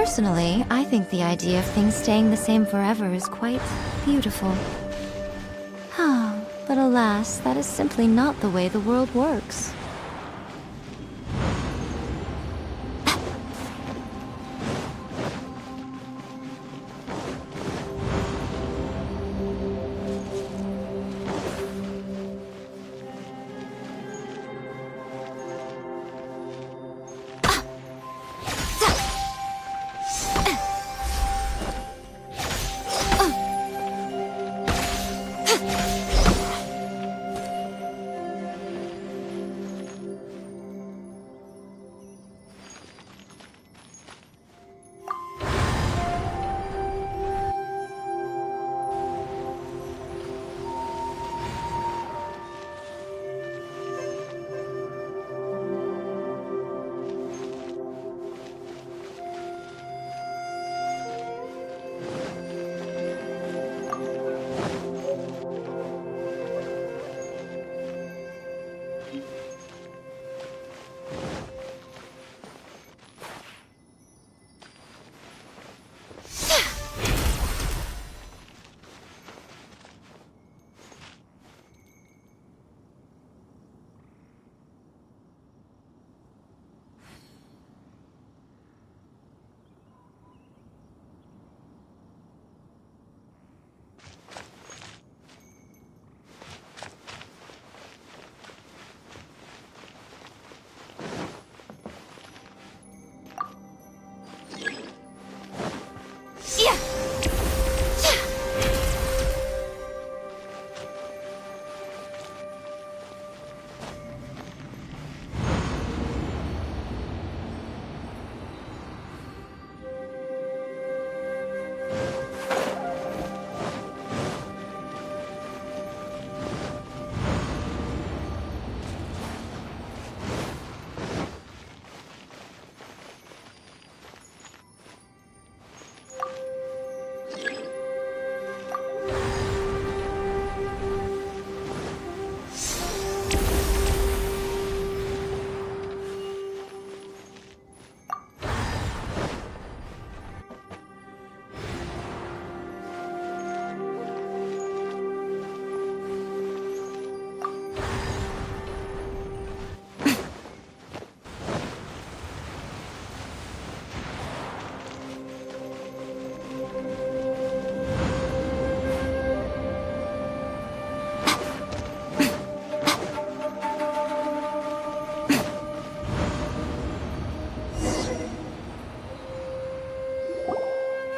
Personally, I think the idea of things staying the same forever is quite beautiful. But alas, that is simply not the way the world works.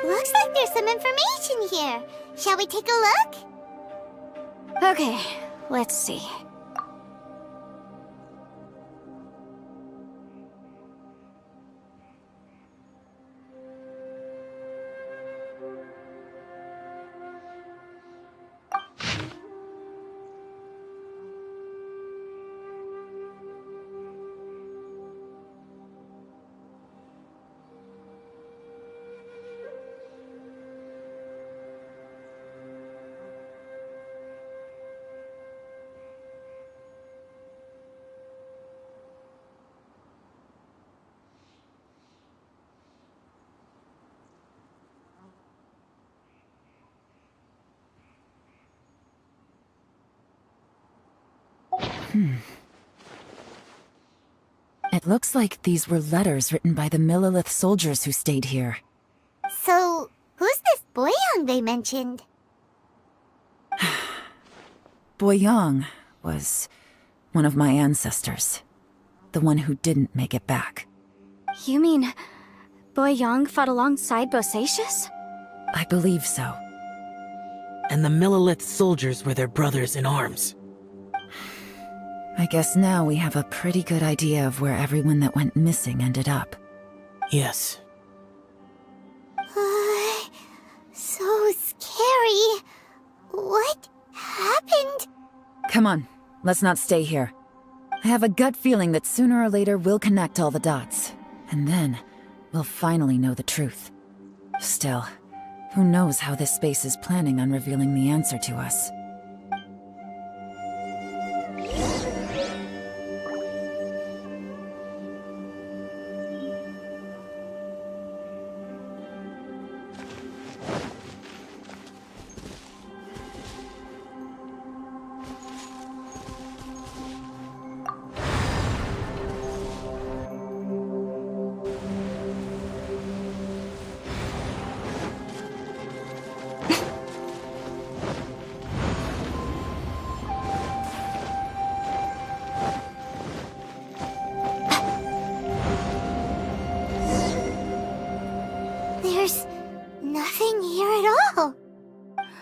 Looks like there's some information here. Shall we take a look? Okay, let's see. It looks like these were letters written by the Millilith soldiers who stayed here. So, who's this Boyang they mentioned? Boyang was one of my ancestors. The one who didn't make it back. You mean Boyang fought alongside Bosacius? I believe so. And the Millilith soldiers were their brothers in arms. I guess now we have a pretty good idea of where everyone that went missing ended up. Yes. So scary. What happened? Come on, let's not stay here. I have a gut feeling that sooner or later we'll connect all the dots. And then, we'll finally know the truth. Still, who knows how this space is planning on revealing the answer to us. nothing here at all.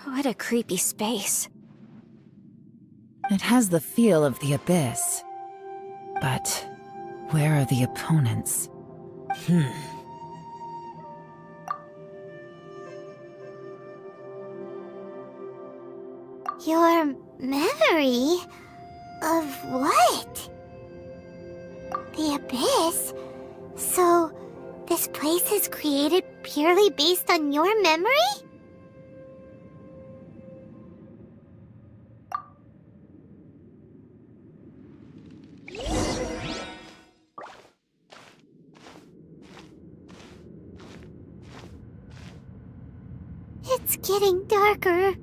What a creepy space. It has the feel of the abyss. But where are the opponents? Your memory of what? The abyss? So, this place is created purely based on your memory? It's getting darker.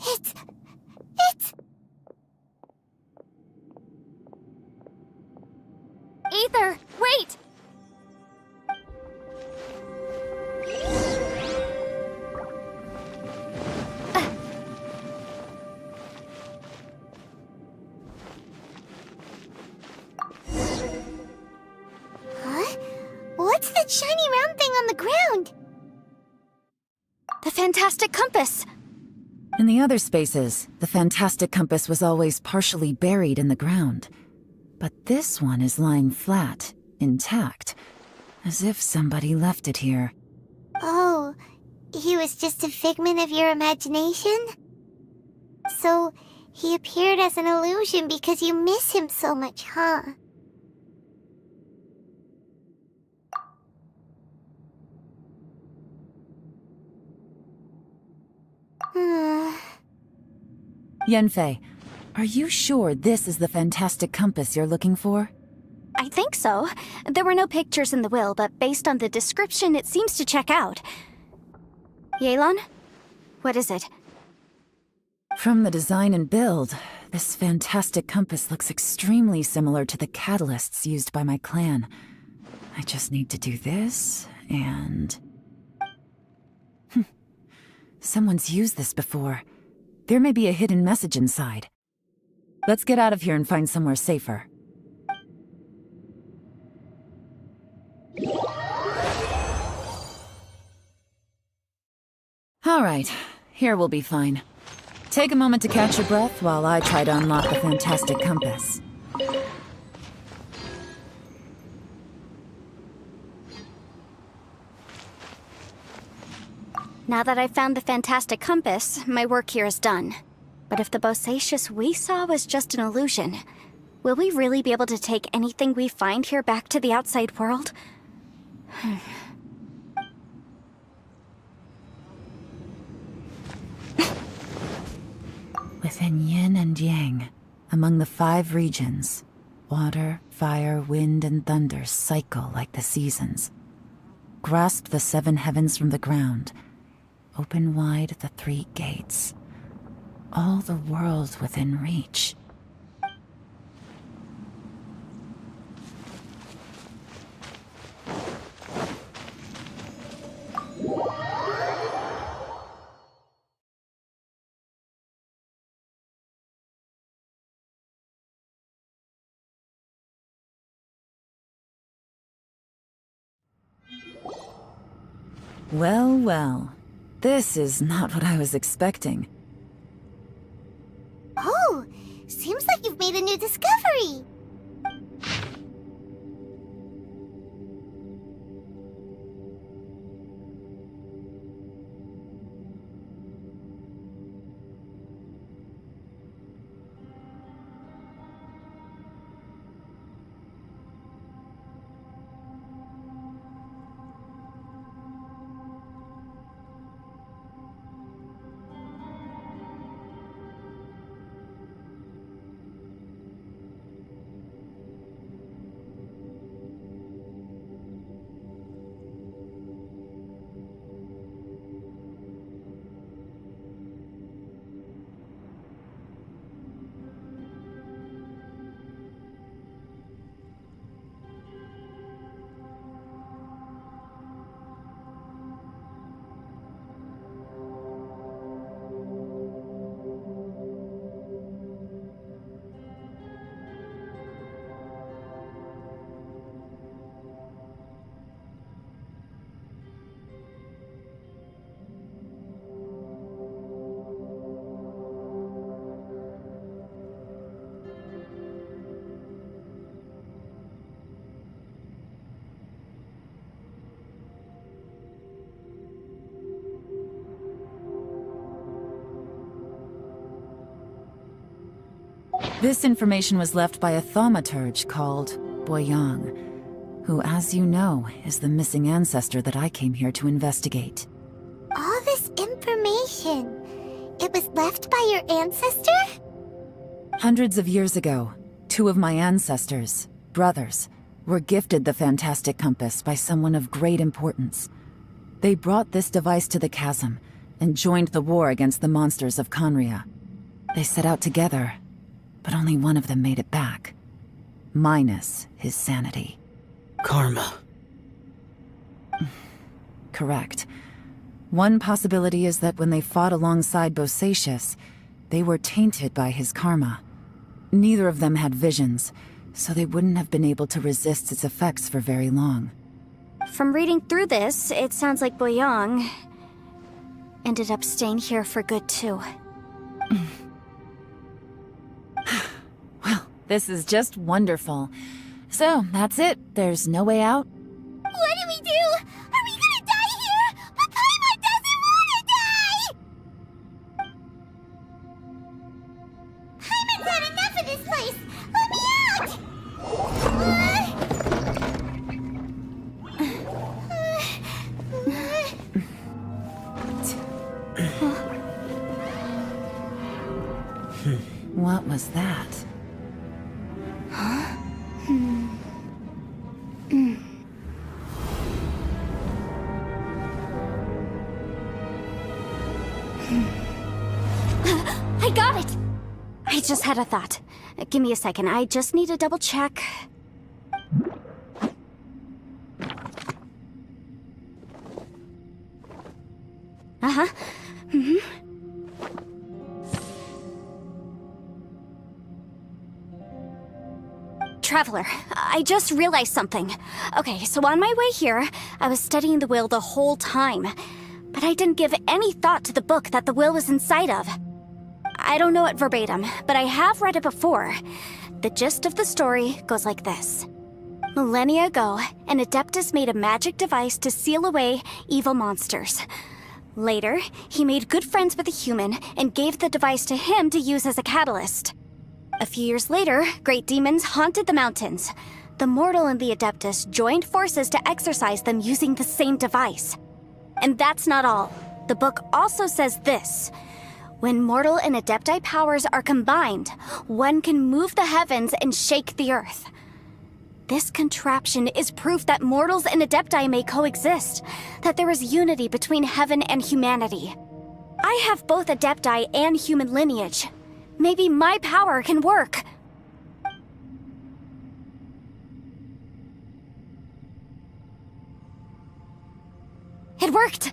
It's... Ether, wait! Huh? What's that shiny round thing on the ground? The fantastic compass! In the other spaces, the fantastic compass was always partially buried in the ground. But this one is lying flat, intact, as if somebody left it here. Oh, he was just a figment of your imagination? So, he appeared as an illusion because you miss him so much, huh? Yenfei, are you sure this is the fantastic compass you're looking for? I think so. There were no pictures in the will, but based on the description, it seems to check out. Yelan? What is it? From the design and build, this fantastic compass looks extremely similar to the catalysts used by my clan. I just need to do this, and... Someone's used this before. There may be a hidden message inside. Let's get out of here and find somewhere safer. All right, here we'll be fine. Take a moment to catch your breath while I try to unlock the fantastic compass. Now that I've found the fantastic compass, my work here is done. But if the bosacious we saw was just an illusion, will we really be able to take anything we find here back to the outside world? Within yin and yang, among the 5 regions, water, fire, wind, and thunder cycle like the seasons. Grasp the 7 heavens from the ground. Open wide the 3 gates. All the world within reach. Well, well. This is not what I was expecting. Oh, seems like you've made a new discovery. This information was left by a thaumaturge called Boyang, who, as you know, is the missing ancestor that I came here to investigate. All this information, it was left by your ancestor? Hundreds of years ago, two of my ancestors, brothers, were gifted the fantastic compass by someone of great importance. They brought this device to the chasm and joined the war against the monsters of Conria. They set out together, but only one of them made it back, minus his sanity. Karma. Correct. One possibility is that when they fought alongside Bosacius, they were tainted by his karma. Neither of them had visions, so they wouldn't have been able to resist its effects for very long. From reading through this, it sounds like Boyang ended up staying here for good too. Well, this is just wonderful. So, that's it. There's no way out? What do we do? Are we gonna die here? But Paimon doesn't wanna die! Paimon's had enough of this place! Let me out! What was that? I got it! I just had a thought. Give me a second, I just need to double check. Uh-huh. Traveler, I just realized something. Okay, so on my way here, I was studying the will the whole time. But I didn't give any thought to the book that the will was inside of. I don't know it verbatim, but I have read it before. The gist of the story goes like this. Millennia ago, an Adeptus made a magic device to seal away evil monsters. Later, he made good friends with a human and gave the device to him to use as a catalyst. A few years later, great demons haunted the mountains. The mortal and the Adeptus joined forces to exorcise them using the same device. And that's not all. The book also says this. When mortal and Adepti powers are combined, one can move the heavens and shake the earth. This contraption is proof that mortals and Adepti may coexist, that there is unity between heaven and humanity. I have both Adepti and human lineage. Maybe my power can work. It worked!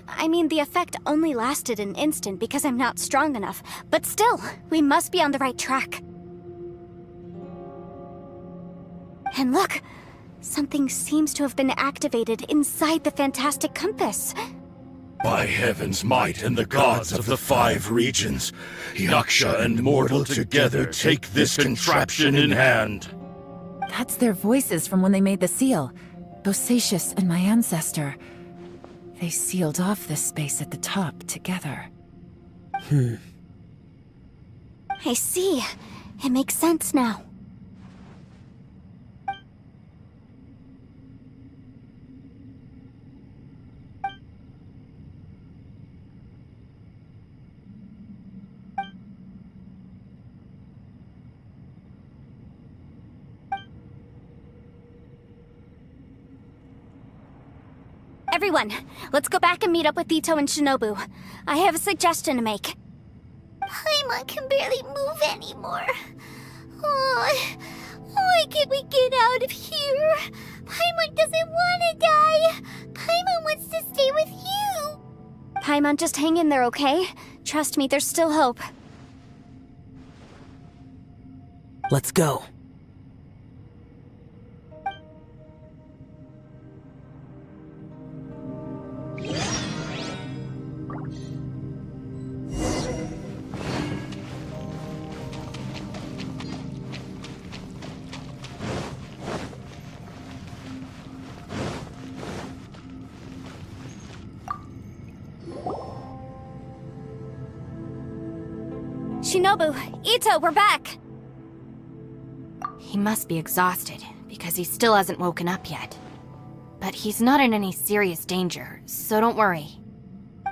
I mean, the effect only lasted an instant because I'm not strong enough, but still, we must be on the right track. And look! Something seems to have been activated inside the fantastic compass. By heaven's might and the gods of the 5 regions, Yaksha and mortal together take this contraption in hand. That's their voices from when they made the seal. Bosacius and my ancestor. They sealed off this space at the top together. I see. It makes sense now. Everyone, let's go back and meet up with Ito and Shinobu. I have a suggestion to make. Paimon can barely move anymore. Oh, why can't we get out of here? Paimon doesn't want to die. Paimon wants to stay with you. Paimon, just hang in there, okay? Trust me, there's still hope. Let's go. Shinobu, Ito, we're back! He must be exhausted, because he still hasn't woken up yet. But he's not in any serious danger, so don't worry.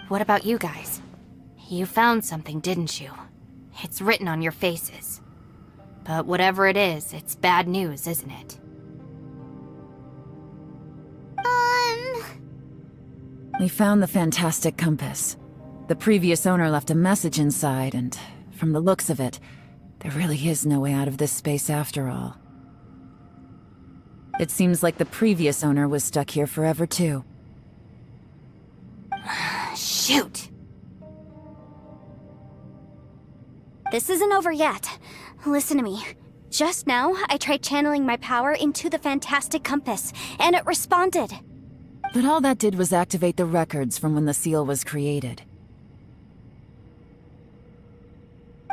What about you guys? You found something, didn't you? It's written on your faces. But whatever it is, it's bad news, isn't it? We found the fantastic compass. The previous owner left a message inside, and from the looks of it, there really is no way out of this space after all. It seems like the previous owner was stuck here forever too. Shoot! This isn't over yet. Listen to me. Just now, I tried channeling my power into the fantastic compass, and it responded. But all that did was activate the records from when the seal was created.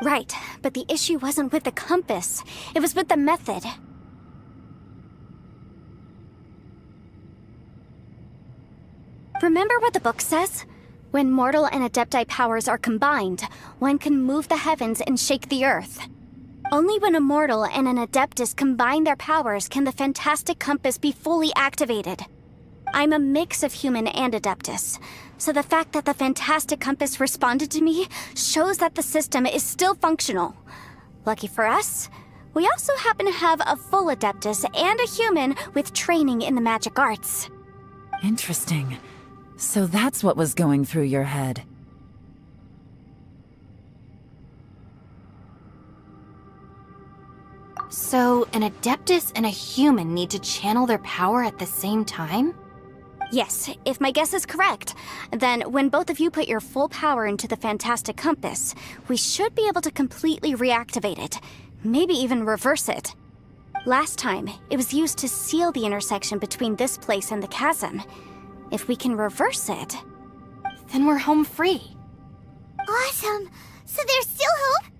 Right, but the issue wasn't with the compass. It was with the method. Remember what the book says? When mortal and adepti powers are combined, one can move the heavens and shake the earth. Only when a mortal and an adeptus combine their powers can the fantastic compass be fully activated. I'm a mix of human and adeptus, so the fact that the fantastic compass responded to me shows that the system is still functional. Lucky for us, we also happen to have a full adeptus and a human with training in the magic arts. Interesting. So that's what was going through your head. So, an adeptus and a human need to channel their power at the same time? Yes, if my guess is correct, then when both of you put your full power into the fantastic compass, we should be able to completely reactivate it, maybe even reverse it. Last time, it was used to seal the intersection between this place and the chasm. If we can reverse it, Then we're home free. Awesome! So there's still hope?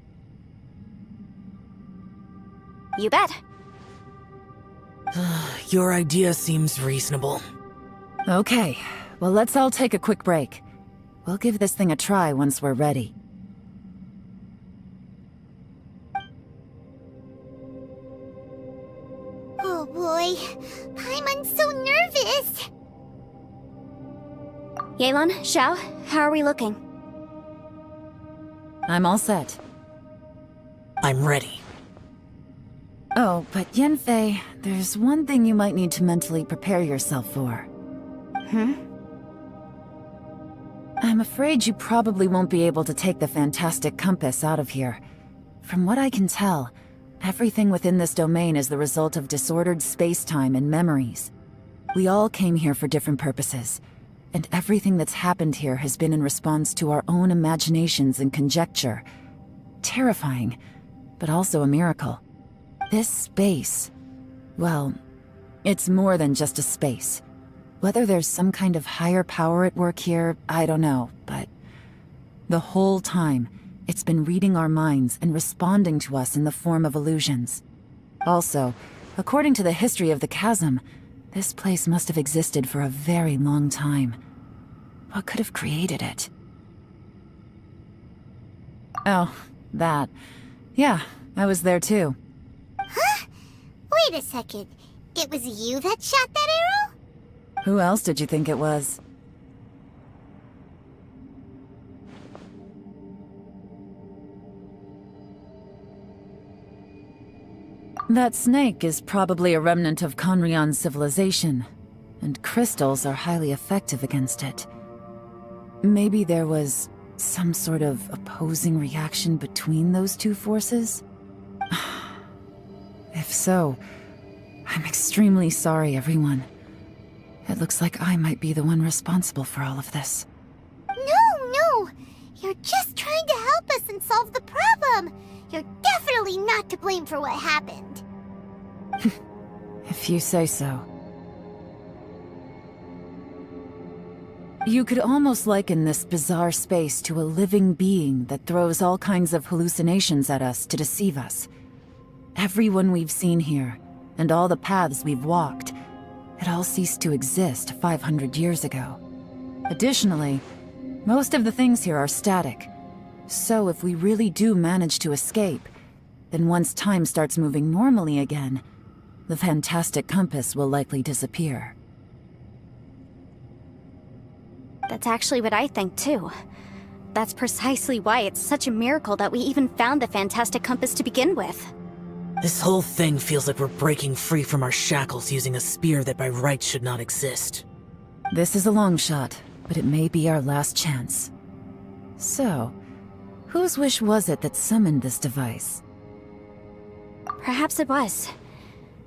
you bet. Your idea seems reasonable. Okay, well let's all take a quick break. We'll give this thing a try once we're ready. Oh boy, Paimon's so nervous! Yelan, Xiao, how are we looking? I'm all set. I'm ready. Oh, but Yanfei, there's one thing you might need to mentally prepare yourself for. I'm afraid you probably won't be able to take the fantastic compass out of here. From what I can tell, everything within this domain is the result of disordered space-time and memories. We all came here for different purposes, and everything that's happened here has been in response to our own imaginations and conjecture. Terrifying, but also a miracle. This space, well, it's more than just a space. Whether there's some kind of higher power at work here, I don't know, but the whole time, it's been reading our minds and responding to us in the form of illusions. Also, according to the history of the chasm, this place must have existed for a very long time. What could have created it? Oh, that. Yeah, I was there too. Huh? Wait a second. It was you that shot that arrow? Who else did you think it was? That snake is probably a remnant of Conrion's civilization, and crystals are highly effective against it. Maybe there was some sort of opposing reaction between those two forces? If so, I'm extremely sorry, everyone. It looks like I might be the one responsible for all of this. No! You're just trying to help us and solve the problem! You're definitely not to blame for what happened. If you say so. You could almost liken this bizarre space to a living being that throws all kinds of hallucinations at us to deceive us. Everyone we've seen here, and all the paths we've walked, it all ceased to exist 500 years ago. Additionally, most of the things here are static. So if we really do manage to escape, then once time starts moving normally again, the fantastic compass will likely disappear. That's actually what I think, too. That's precisely why it's such a miracle that we even found the fantastic compass to begin with. This whole thing feels like we're breaking free from our shackles using a spear that by rights should not exist. This is a long shot, but it may be our last chance. So, whose wish was it that summoned this device? Perhaps it was.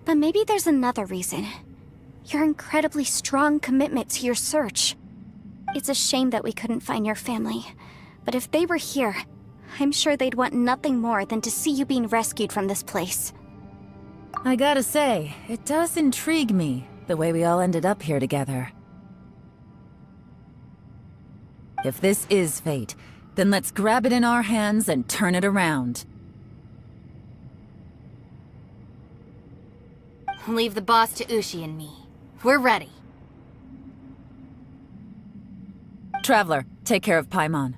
But maybe there's another reason. Your incredibly strong commitment to your search. It's a shame that we couldn't find your family. But if they were here, I'm sure they'd want nothing more than to see you being rescued from this place. I gotta say, it does intrigue me, the way we all ended up here together. If this is fate, then let's grab it in our hands and turn it around. Leave the boss to Ushi and me. We're ready. Traveler, take care of Paimon.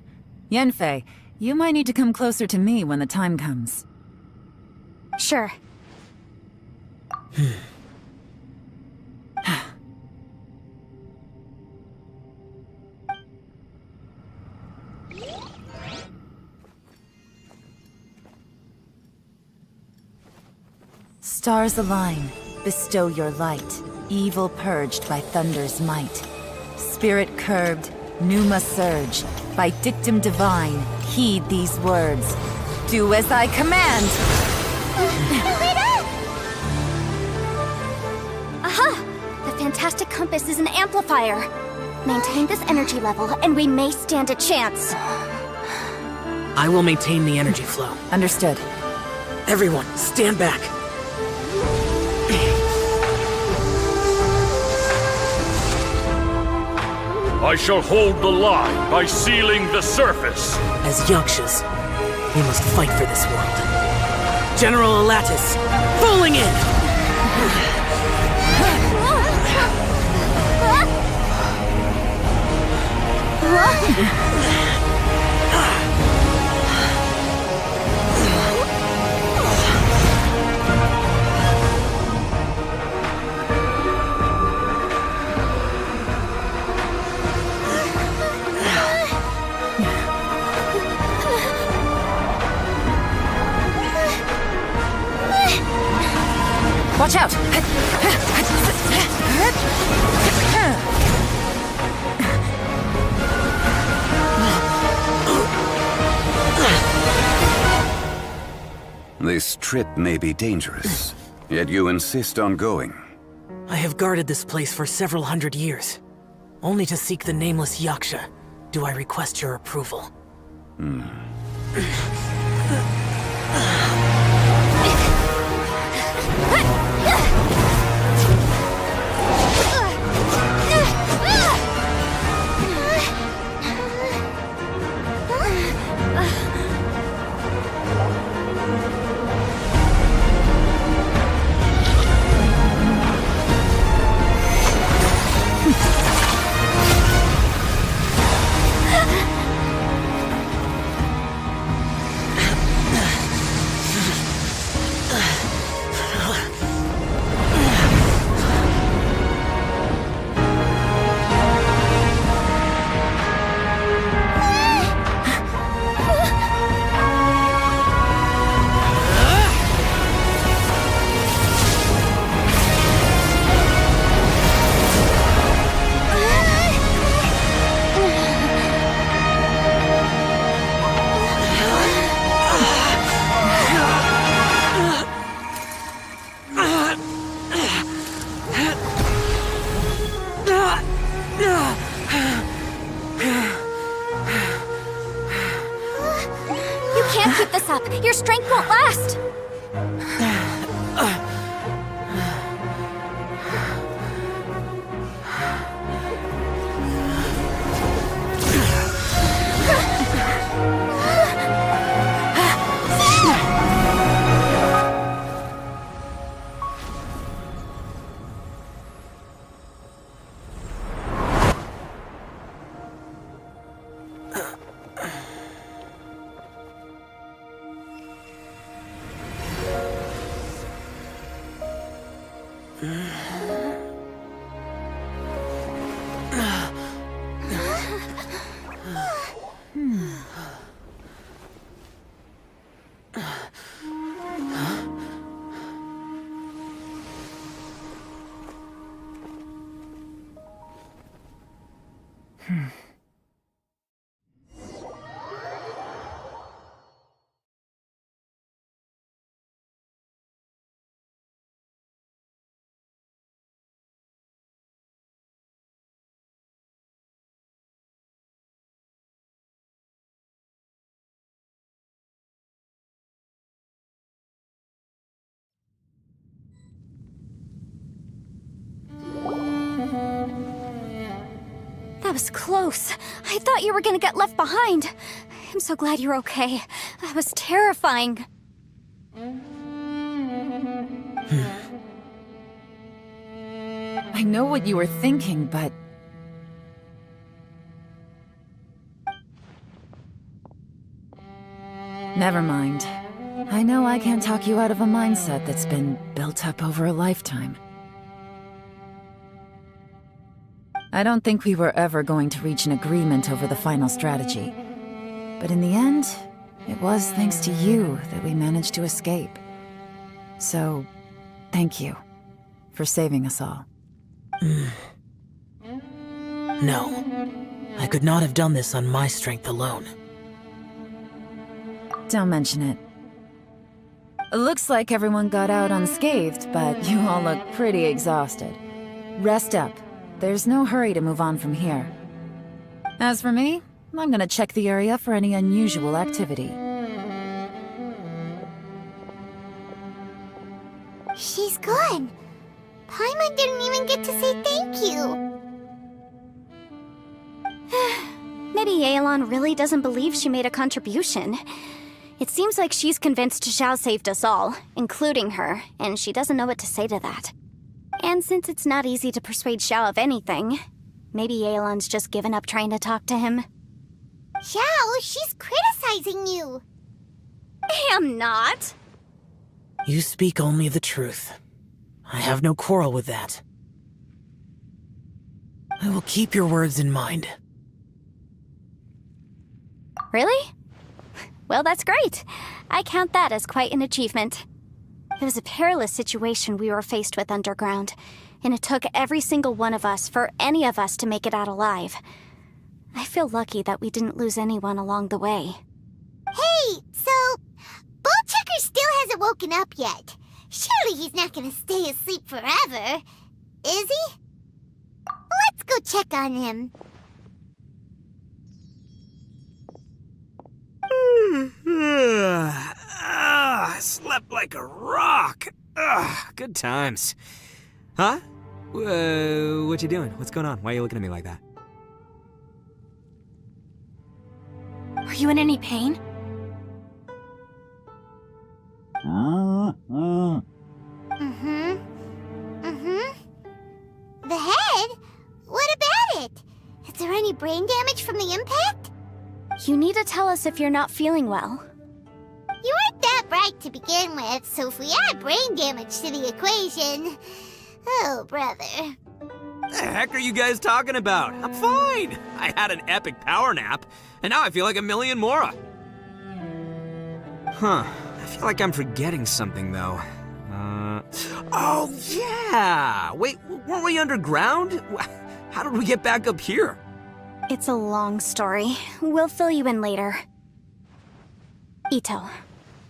Yanfei, you might need to come closer to me when the time comes. Sure. Stars align, bestow your light, evil purged by thunder's might. Spirit curbed, pneuma surge, by dictum divine, heed these words. Do as I command! Aha! The fantastic compass is an amplifier. Maintain this energy level, and we may stand a chance. I will maintain the energy flow. Understood. Everyone, stand back. I shall hold the line by sealing the surface. As Yakshas, we must fight for this world. General Alatus, falling in! Watch out! This trip may be dangerous, yet you insist on going. I have guarded this place for several hundred years. Only to seek the nameless Yaksha do I request your approval. Can't keep this up. Your strength won't last. That was close. I thought you were gonna get left behind. I'm so glad you're okay. That was terrifying. I know what you were thinking, but... Never mind. I know I can't talk you out of a mindset that's been built up over a lifetime. I don't think we were ever going to reach an agreement over the final strategy. But in the end, it was thanks to you that we managed to escape. So, thank you for saving us all. No. I could not have done this on my strength alone. Don't mention it. Looks like everyone got out unscathed, but you all look pretty exhausted. Rest up. There's no hurry to move on from here. As for me, I'm gonna check the area for any unusual activity. She's gone. Paimon didn't even get to say thank you. Maybe Yelan really doesn't believe she made a contribution. It seems like she's convinced Xiao saved us all, including her, and she doesn't know what to say to that. And since it's not easy to persuade Xiao of anything, maybe Yelan's just given up trying to talk to him. Xiao, she's criticizing you. I am not. You speak only the truth. I have no quarrel with that. I will keep your words in mind. Really? Well, that's great. I count that as quite an achievement. It was a perilous situation we were faced with underground, and it took every single one of us for any of us to make it out alive. I feel lucky that we didn't lose anyone along the way. Hey, so Ballchecker still hasn't woken up yet. Surely he's not gonna stay asleep forever, is he? Let's go check on him. I slept like a rock. Good times. Huh? What you doing? What's going on? Why are you looking at me like that? Are you in any pain? The head? What about it? Is there any brain damage from the impact? You need to tell us if you're not feeling well. You weren't that bright to begin with, so if we add brain damage to the equation... Oh, brother. The heck are you guys talking about? I'm fine. I had an epic power nap, and now I feel like a million more. Huh. I feel like I'm forgetting something, though. Oh, yeah! Wait, weren't we underground? How did we get back up here? It's a long story. We'll fill you in later. Ito,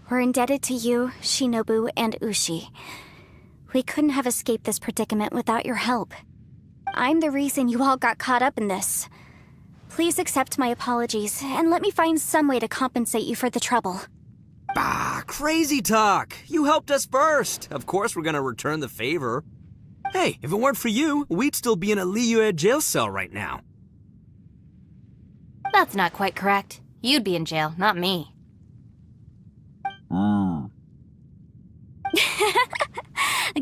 we're indebted to you, Shinobu, and Ushi. We couldn't have escaped this predicament without your help. I'm the reason you all got caught up in this. Please accept my apologies, and let me find some way to compensate you for the trouble. Bah, crazy talk. You helped us first. Of course we're gonna return the favor. Hey, if it weren't for you, we'd still be in a Liyue jail cell right now. That's not quite correct. You'd be in jail, not me.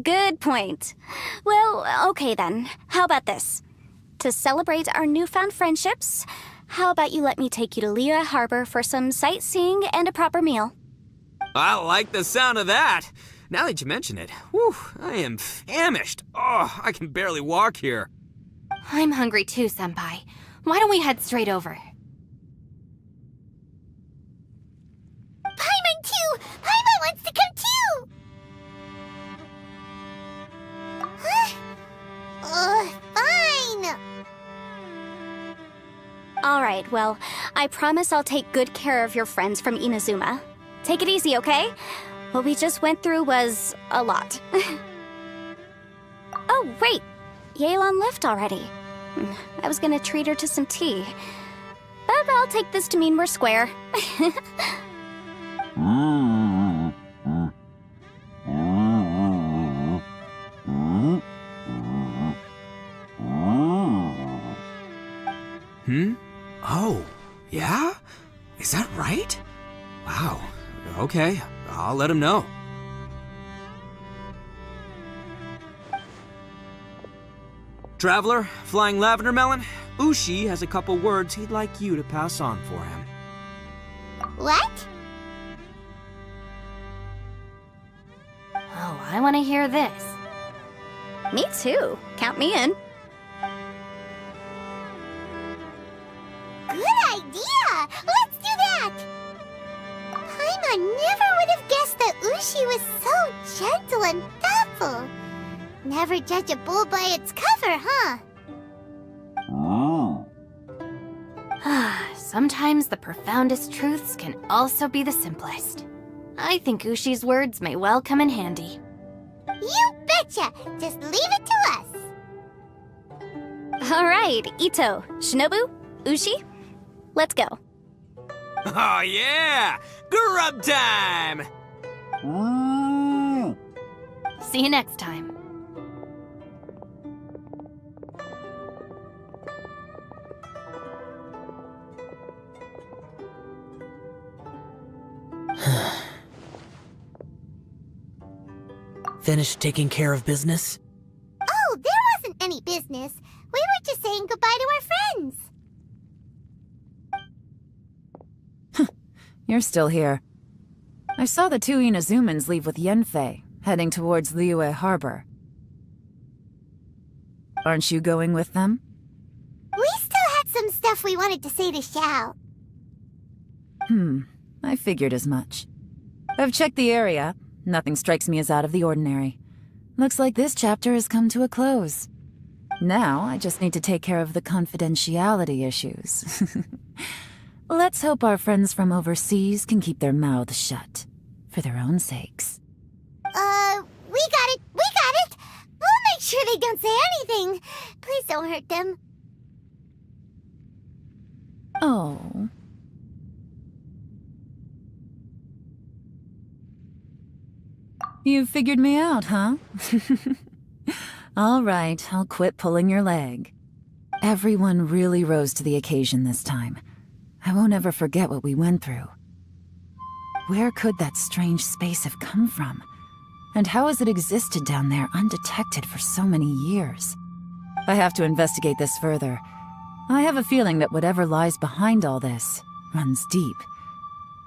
Good point. Well, okay then. How about this? To celebrate our newfound friendships, how about you let me take you to Liyue Harbor for some sightseeing and a proper meal? I like the sound of that. Now that you mention it, whew, I am famished. Oh, I can barely walk here. I'm hungry too, Senpai. Why don't we head straight over? Paimon too! Paimon wants to come too! Huh? Fine! Alright, well, I promise I'll take good care of your friends from Inazuma. Take it easy, okay? What we just went through was a lot. Oh, wait! Yelan left already. I was gonna treat her to some tea. But I'll take this to mean we're square. Oh, yeah? Is that right? Wow. Okay, I'll let him know. Traveler, Flying Lavender Melon, Ushi has a couple words he'd like you to pass on for him. What? Oh, I want to hear this. Me too. Count me in. Good idea! Let's do that! Paimon never would have guessed that Ushi was so gentle and thoughtful. Never judge a bull by its cover, huh? Sometimes the profoundest truths can also be the simplest. I think Ushi's words may well come in handy. You betcha! Just leave it to us! Alright, Ito, Shinobu, Ushi, let's go. Oh yeah! Grub time! See you next time. Finished taking care of business? Oh, there wasn't any business. We were just saying goodbye to our friends. You're still here. I saw the two Inazumans leave with Yenfei, heading towards Liyue Harbor. Aren't you going with them? We still had some stuff we wanted to say to Xiao. I figured as much. I've checked the area. Nothing strikes me as out of the ordinary. Looks like this chapter has come to a close. Now, I just need to take care of the confidentiality issues. Let's hope our friends from overseas can keep their mouths shut. For their own sakes. We got it! We got it! We'll make sure they don't say anything. Please don't hurt them. Oh. You figured me out, huh? All right, I'll quit pulling your leg. Everyone really rose to the occasion this time. I won't ever forget what we went through. Where could that strange space have come from? And how has it existed down there undetected for so many years? I have to investigate this further. I have a feeling that whatever lies behind all this runs deep.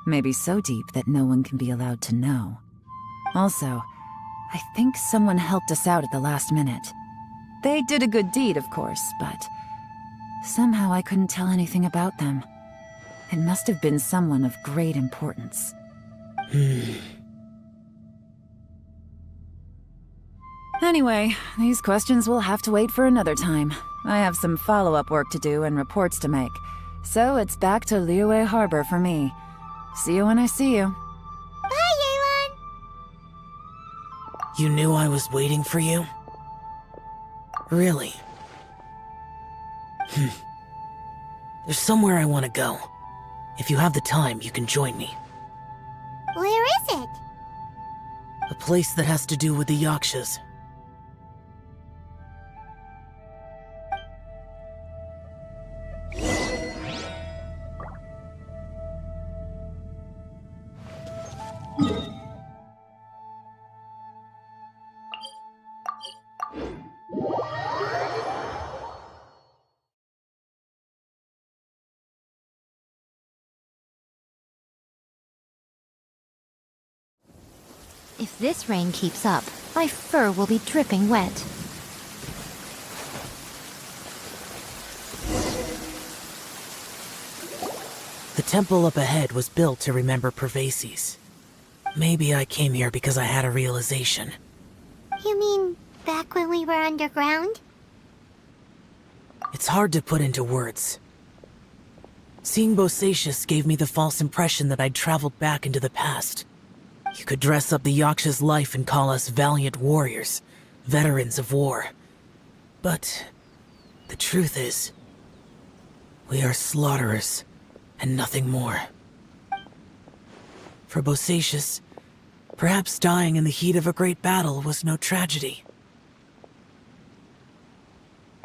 Maybe so deep that no one can be allowed to know. Also, I think someone helped us out at the last minute. They did a good deed, of course, but somehow I couldn't tell anything about them. It must have been someone of great importance. Anyway, these questions will have to wait for another time. I have some follow-up work to do and reports to make. So it's back to Liyue Harbor for me. See you when I see you. Bye, Yelan! You knew I was waiting for you? Really? There's somewhere I want to go. If you have the time, you can join me. Where is it? A place that has to do with the Yakshas. If this rain keeps up, my fur will be dripping wet. The temple up ahead was built to remember Pervases. Maybe I came here because I had a realization. You mean back when we were underground? It's hard to put into words. Seeing Bosacius gave me the false impression that I'd traveled back into the past. You could dress up the Yaksha's life and call us valiant warriors, veterans of war. But the truth is, we are slaughterers and nothing more. For Bosacius, perhaps dying in the heat of a great battle was no tragedy.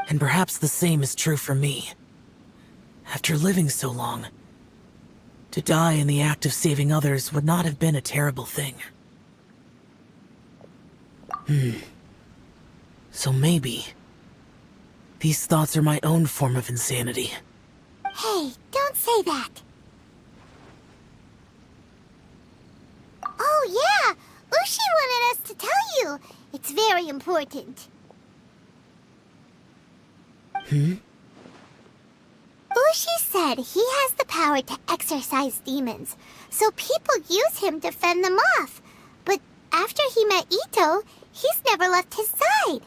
And perhaps the same is true for me. After living so long, to die in the act of saving others would not have been a terrible thing. So maybe these thoughts are my own form of insanity. Hey, don't say that. Oh yeah, Ushi wanted us to tell you. It's very important. Ushi said he has the power to exorcise demons, so people use him to fend them off. But after he met Ito, he's never left his side.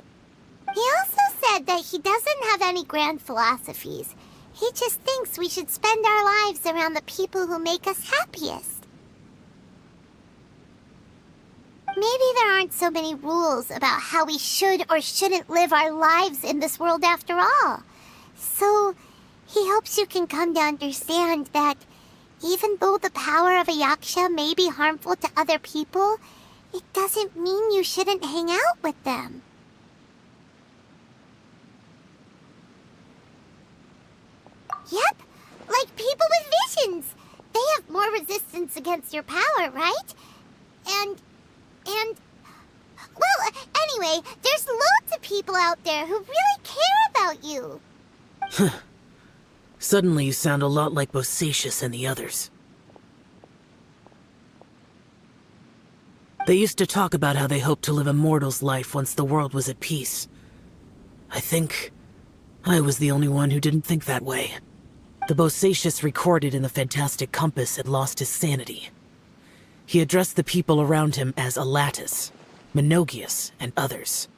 He also said that he doesn't have any grand philosophies. He just thinks we should spend our lives around the people who make us happiest. Maybe there aren't so many rules about how we should or shouldn't live our lives in this world after all. So he hopes you can come to understand that even though the power of a Yaksha may be harmful to other people, it doesn't mean you shouldn't hang out with them. Yep, like people with visions. They have more resistance against your power, right? And... Well, anyway, there's loads of people out there who really care about you. Suddenly you sound a lot like Bosacius and the others. They used to talk about how they hoped to live a mortal's life once the world was at peace. I think I was the only one who didn't think that way. The Bosacius recorded in the Fantastic Compass had lost his sanity. He addressed the people around him as Alatus, Menogius, and others.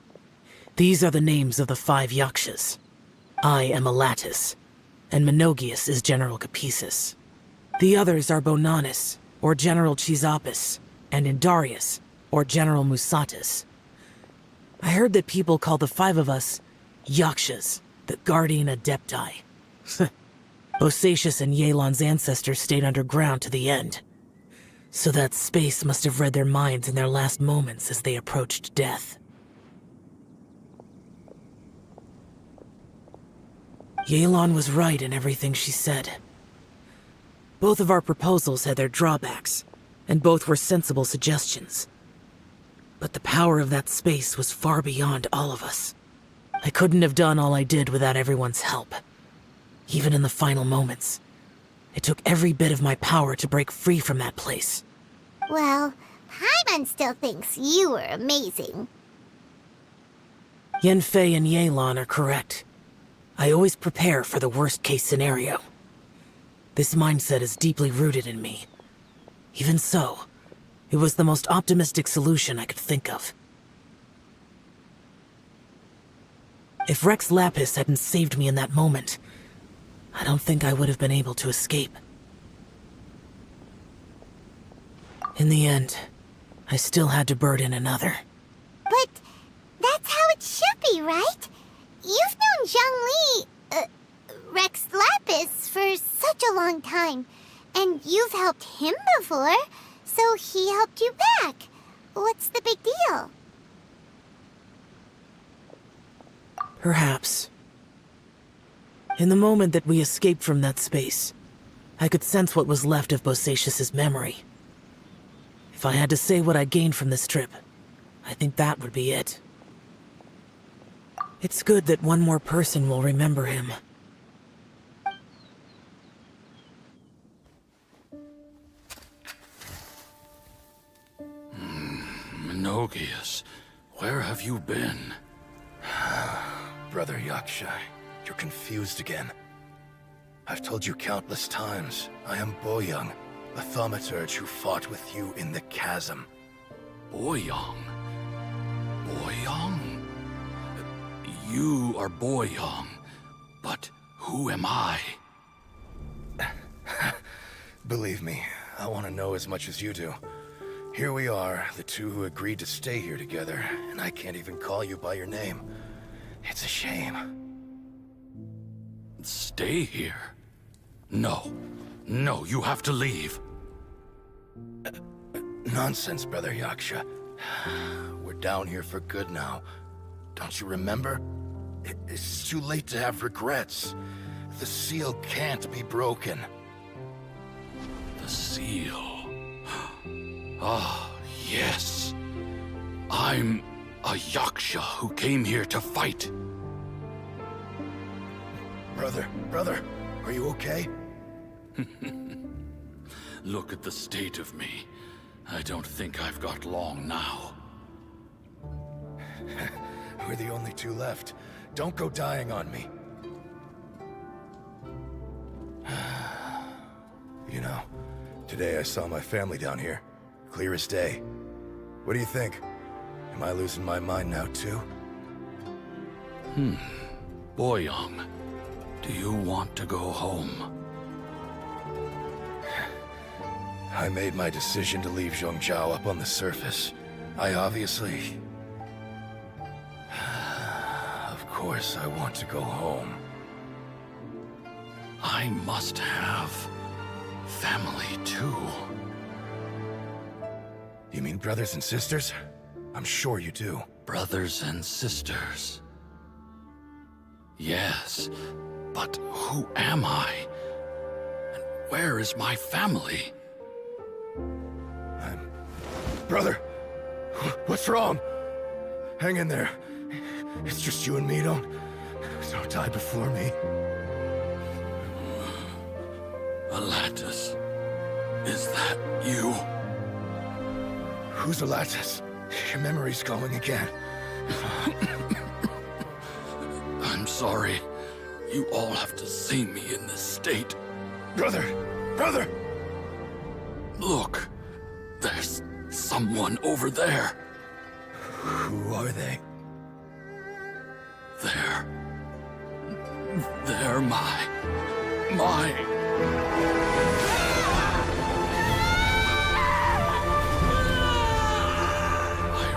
These are the names of the 5 Yakshas. I am Alatus, and Menogius is General Capisis. The others are Bonanis, or General Chisapis, and Indarius, or General Musatus. I heard that people call the 5 of us Yakshas, the Guardian Adepti. Bosacius and Yelan's ancestors stayed underground to the end. So that space must have read their minds in their last moments as they approached death. Yelan was right in everything she said. Both of our proposals had their drawbacks, and both were sensible suggestions. But the power of that space was far beyond all of us. I couldn't have done all I did without everyone's help. Even in the final moments, it took every bit of my power to break free from that place. Well, Paimon still thinks you were amazing. Yanfei and Yelan are correct. I always prepare for the worst-case scenario. This mindset is deeply rooted in me. Even so, it was the most optimistic solution I could think of. If Rex Lapis hadn't saved me in that moment, I don't think I would have been able to escape. In the end, I still had to burden another. But that's how it should be, right? You've known Zhang Li, Rex Lapis, for such a long time. And you've helped him before, so he helped you back. What's the big deal? Perhaps. In the moment that we escaped from that space, I could sense what was left of Bosacius's memory. If I had to say what I gained from this trip, I think that would be it. It's good that one more person will remember him. Menogias, where have you been? Brother Yaksha, you're confused again. I've told you countless times, I am Boyoung, the thaumaturge who fought with you in the chasm. Boyoung? Boyoung? You are Boyoung, but who am I? Believe me, I want to know as much as you do. Here we are, the two who agreed to stay here together, and I can't even call you by your name. It's a shame. Stay here? No. No, you have to leave. Nonsense, Brother Yaksha. We're down here for good now. Don't you remember? It's too late to have regrets. The seal can't be broken. The seal. Ah, yes. I'm a Yaksha who came here to fight. Brother, are you okay? Look at the state of me. I don't think I've got long now. We're the only two left. Don't go dying on me. You know, today I saw my family down here. Clear as day. What do you think? Am I losing my mind now too? Boyoung, do you want to go home? I made my decision to leave Zhongzhou up on the surface. I obviously... Of course I want to go home. I must have family too. You mean brothers and sisters? I'm sure you do. Brothers and sisters. Yes, but who am I? And where is my family? Brother! What's wrong? Hang in there. It's just you and me, don't die before me. Alatus, is that you? Who's Alatus? Your memory's going again. I'm sorry. You all have to see me in this state. Brother! Look, there's someone over there. Who are they? They're my... I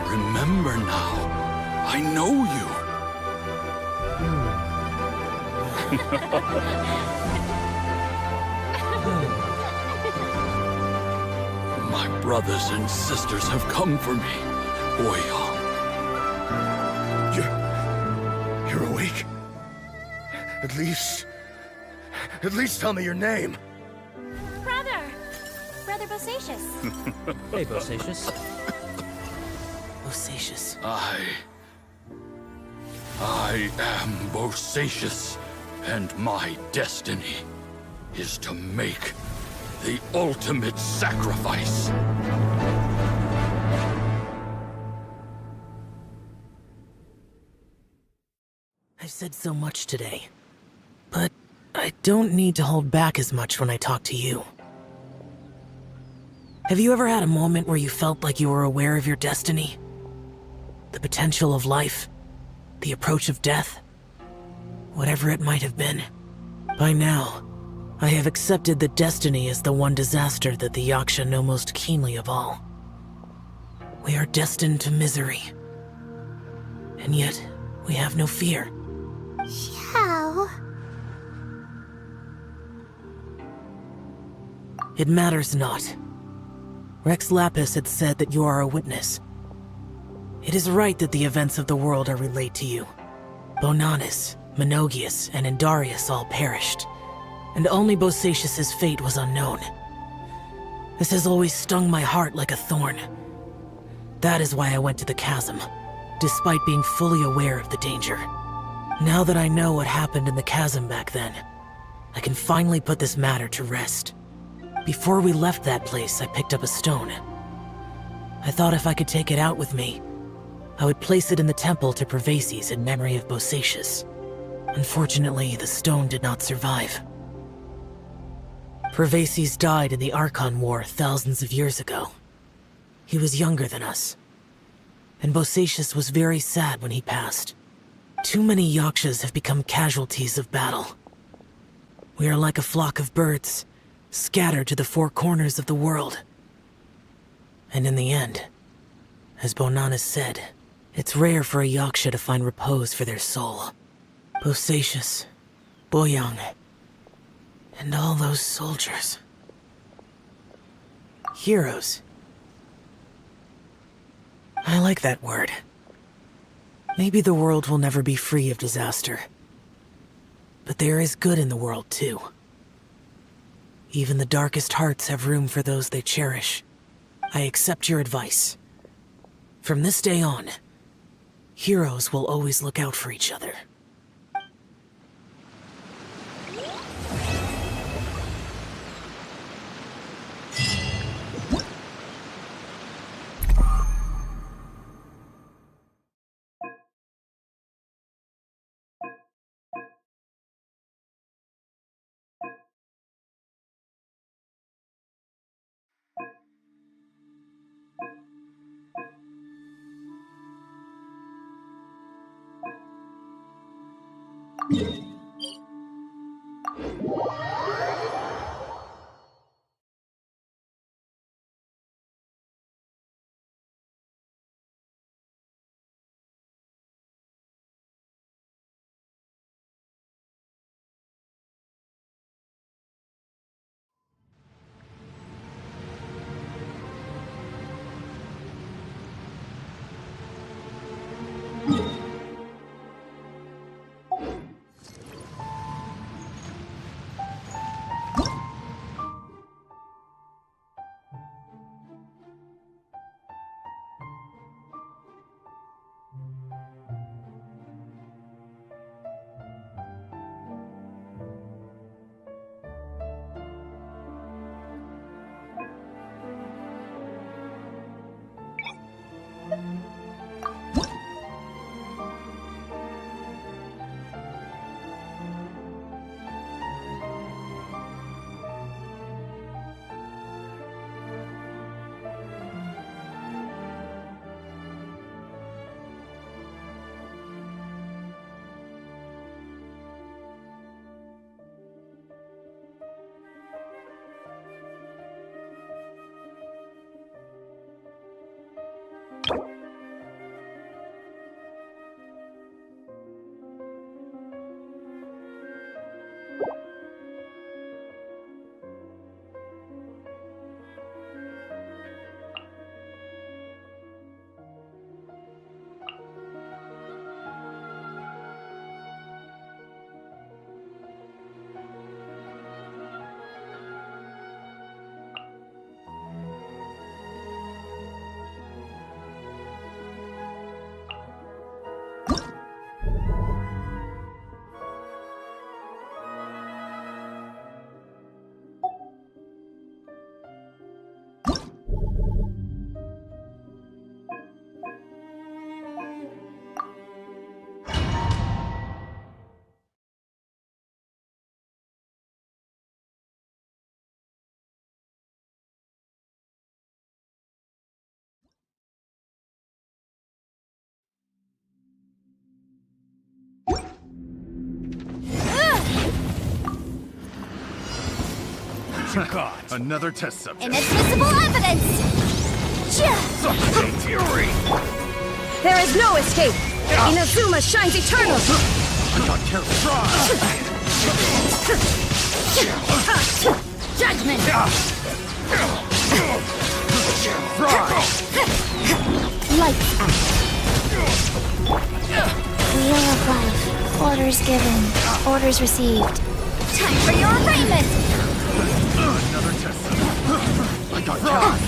remember now. I know you. My brothers and sisters have come for me, Boyoung. You're awake? At least tell me your name. Brother Bosacious. Hey, Bosacious. Bosacious. I am Bosacious, and my destiny is to make the ultimate sacrifice. I've said so much today, but I don't need to hold back as much when I talk to you. Have you ever had a moment where you felt like you were aware of your destiny? The potential of life? The approach of death? Whatever it might have been. By now, I have accepted that destiny is the one disaster that the Yaksha know most keenly of all. We are destined to misery. And yet, we have no fear. How? It matters not. Rex Lapis had said that you are a witness. It is right that the events of the world are relayed to you. Bonanis, Menogias, and Indarius all perished, and only Bosacious's fate was unknown. This has always stung my heart like a thorn. That is why I went to the chasm, despite being fully aware of the danger. Now that I know what happened in the chasm back then, I can finally put this matter to rest. Before we left that place, I picked up a stone. I thought if I could take it out with me, I would place it in the temple to Pervases in memory of Bosacius. Unfortunately, the stone did not survive. Pervases died in the Archon War thousands of years ago. He was younger than us, and Bosacius was very sad when he passed. Too many Yakshas have become casualties of battle. We are like a flock of birds, scattered to the four corners of the world. And in the end, as Bonanis said, it's rare for a Yaksha to find repose for their soul. Bosacius, Boyang, and all those soldiers. Heroes. I like that word. Maybe the world will never be free of disaster. But there is good in the world, too. Even the darkest hearts have room for those they cherish. I accept your advice. From this day on, heroes will always look out for each other. Caught. Another test subject. Inadmissible evidence! Suffocate fury! There is no escape! Inazuma shines eternal! Got careful. Judgment! Lights out. Wheel of life. Orders given. Orders received. Time for your arraignment! Another test subject. I got caught.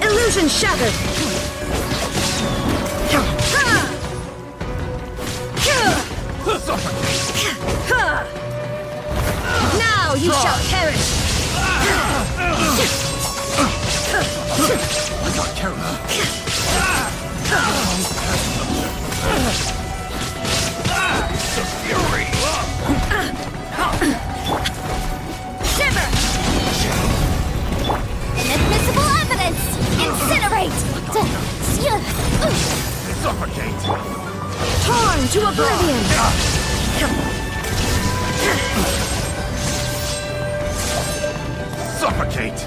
Illusion shattered! Torn to oblivion! Suffocate!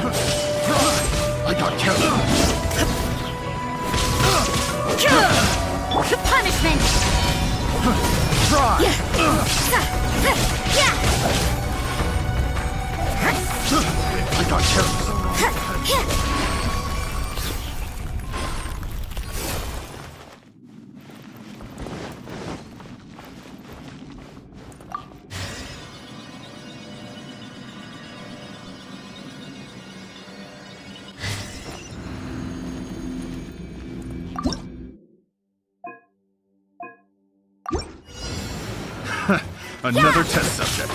I got killed! Punishment! Try! I got killed! Another test subject.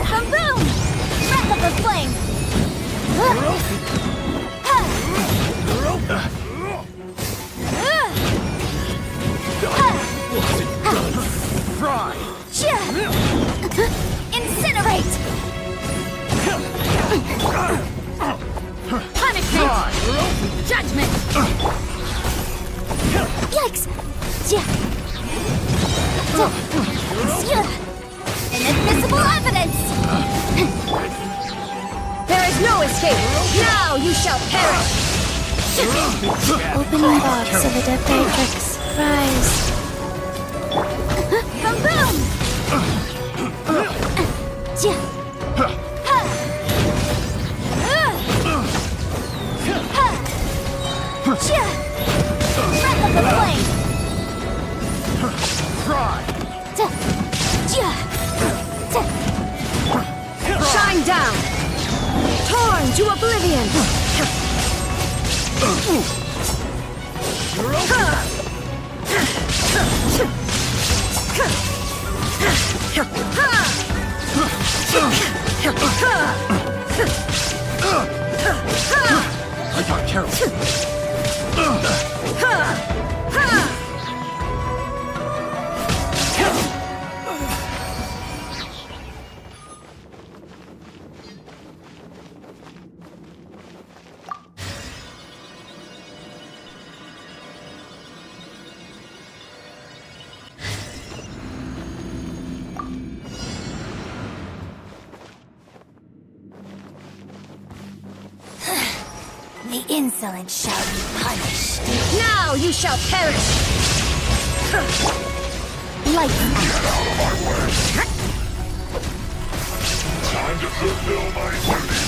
Boom boom! Breath of the flame! Fry! Incinerate! Punishment! Judgment! Yikes! Inadmissible evidence! There is no escape! Now you shall perish! Opening box of Adeptatrix. Rise. Boom boom! Breath of the flame! Shine down! Torn to oblivion! I got killed! The insolent shall be punished. Now you shall perish! Light Get out of my way! Time to fulfill my duty!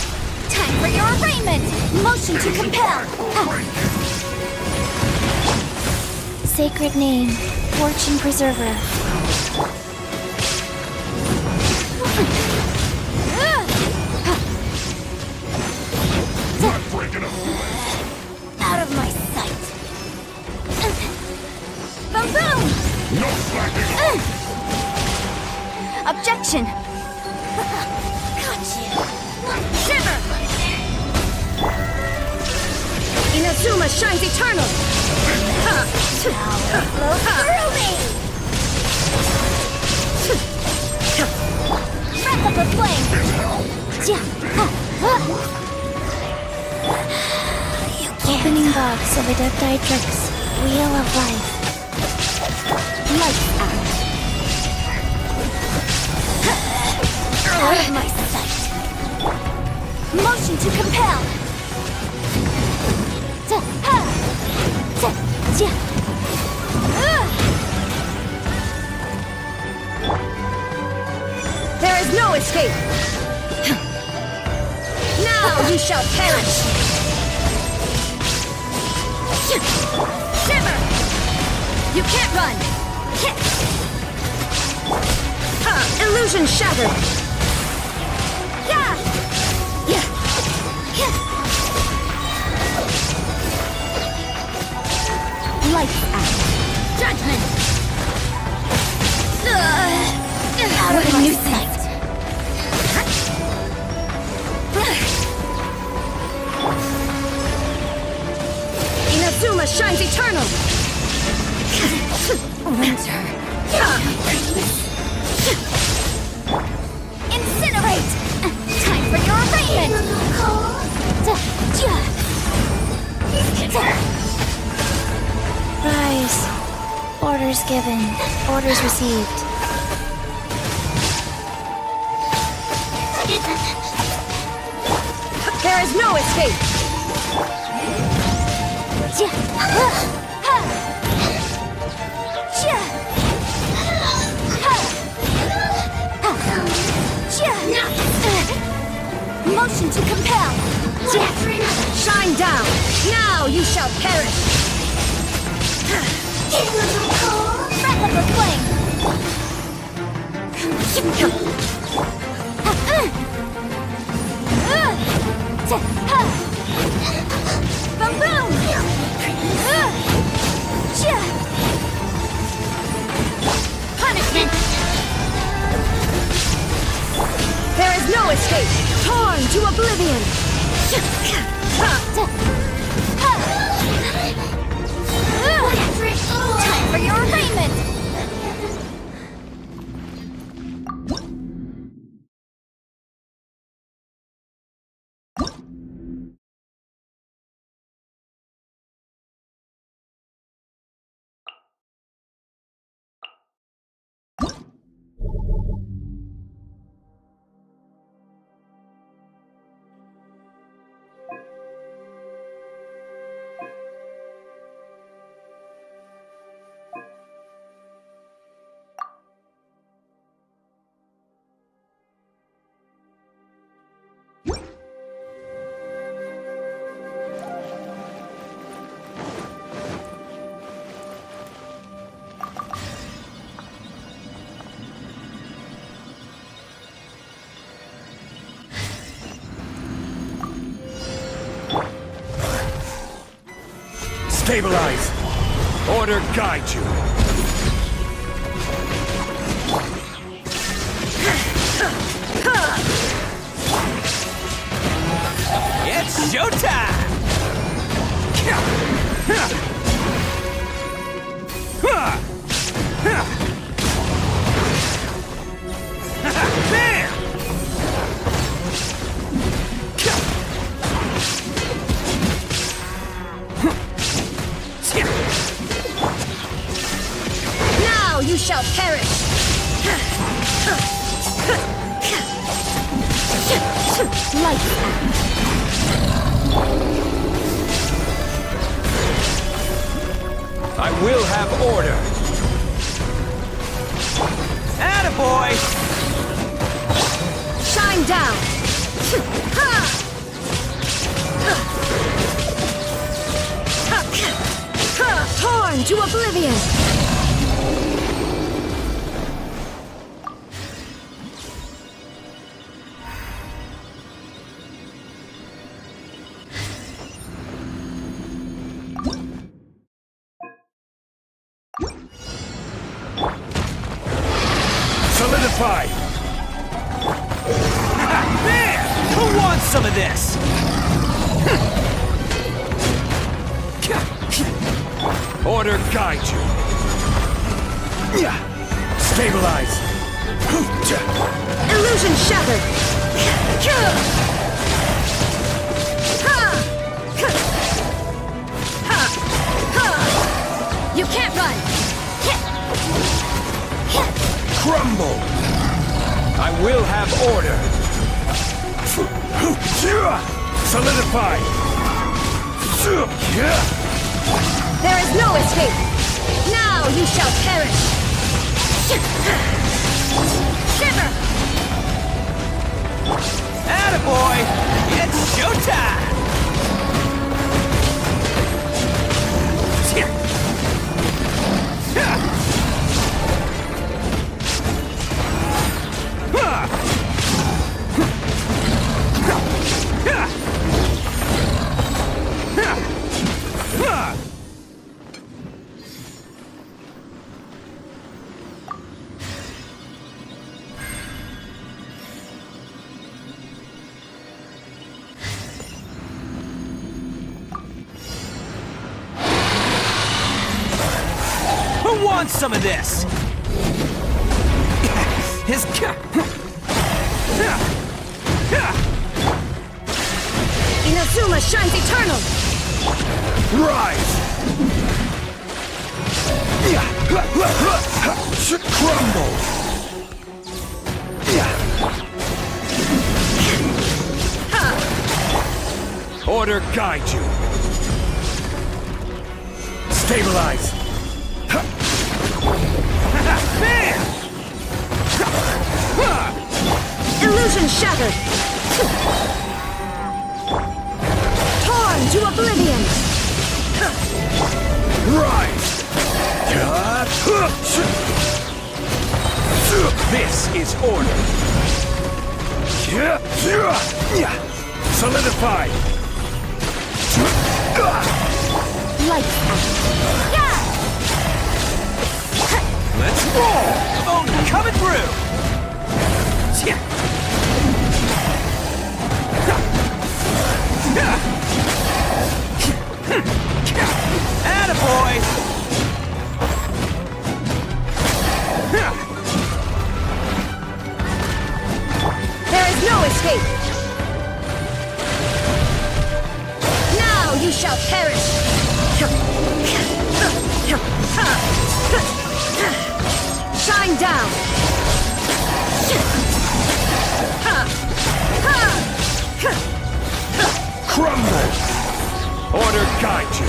time for your arraignment! Motion to compel! Sacred name. Fortune preserver. Not breaking a Out of my sight! Boom boom! No slacking! Objection! Gotcha. Shiver! Inazuma shines eternal! Through me! Breath of the flame! Opening box of Adeptatrix. Wheel of life. Light out! Out of my sight! Motion to compel! There is no escape! Now you shall perish! Shiver! You can't run! Illusion shattered! Yeah! Light out! Judgment! Out of my sight! Inazuma shines eternal! Winter! Incinerate! Time for your arraignment! Rise. Orders given. Orders received. There is no escape! Motion to compel! Shine down! Now you shall perish! Breath of the flame! Boom boom! Punishment! There is no escape! Torn to oblivion! Time for your arraignment! Stabilize! Order guide you! It's showtime! Bam! Now you shall perish! Light! I will have order. Attaboy! Shine down! Torn to oblivion! Solidify! There! Who wants some of this? Order guide you! Stabilize! Illusion shattered! You can't run! Crumble! I will have order! Solidify! There is no escape! Now you shall perish! Shiver! Attaboy! It's showtime! Who wants some of this? His Inazuma shines eternal! Rise! Crumble! Order guide you. Stabilize. Illusion shattered! Torn to oblivion! Rise! This is order. Solidified. Lights out! Let's roll! Oh, coming through! Attaboy! There is no escape! Now you shall perish! Shine down! Crumble! Order guide you.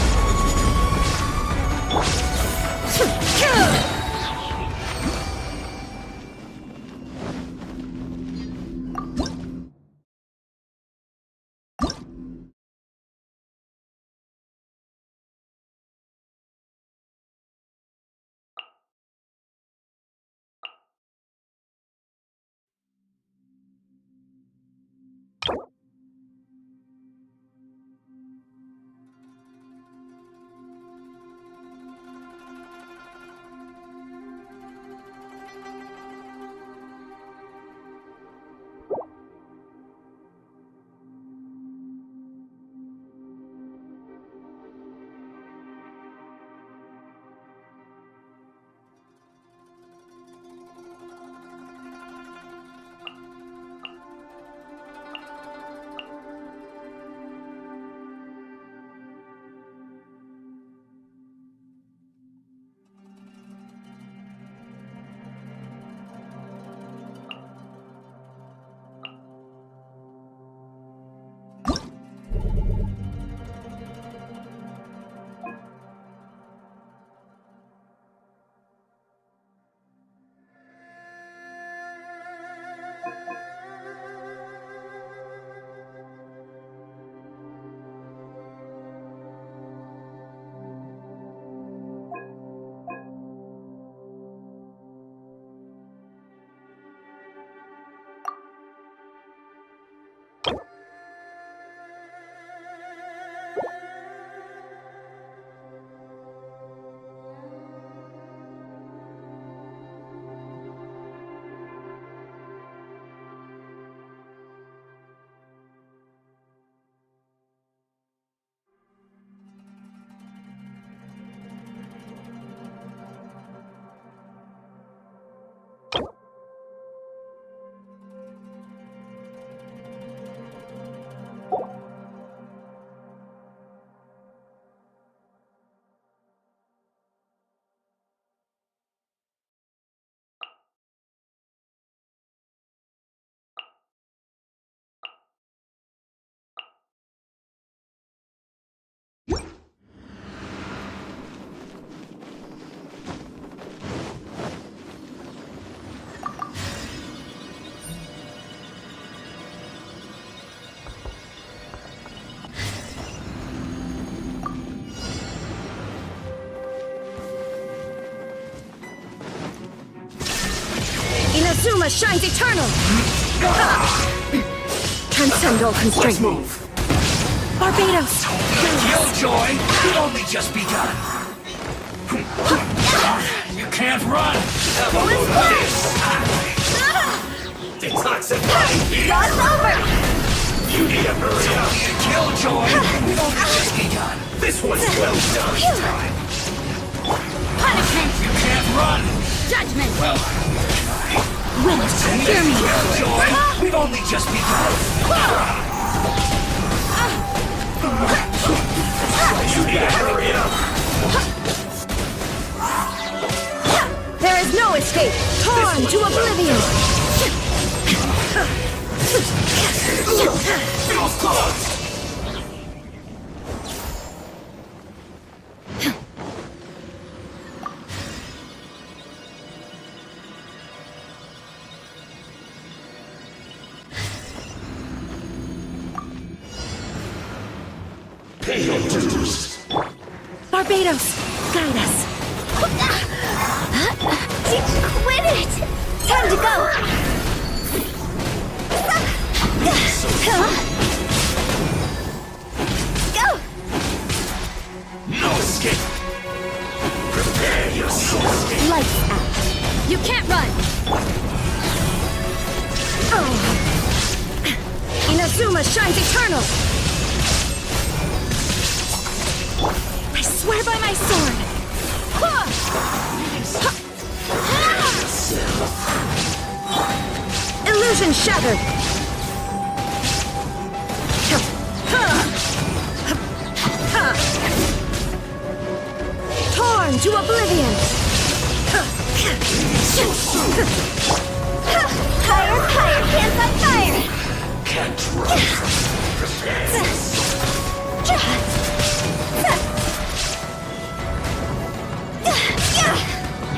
Inazuma shines eternal! Transcend all constraint. Let's move. Barbados! Killjoy, you've only just begun. You can't run. Detoxify here. God's over! You need a hurry up. Killjoy, we've only just begun. This one's well done. Punishment! You can't run. Judgment! Well, Witness, hear me! Killjoy, we've only just begun. There is no escape! Torn to oblivion! Barbados, guide us. Quit it! Time to go! Go! No escape! Prepare yourself! Lights out. You can't run! Oh. Inazuma shines eternal! I swear by my sword! Illusion shattered! Torn to oblivion! Fire, pants on fire! Can't run from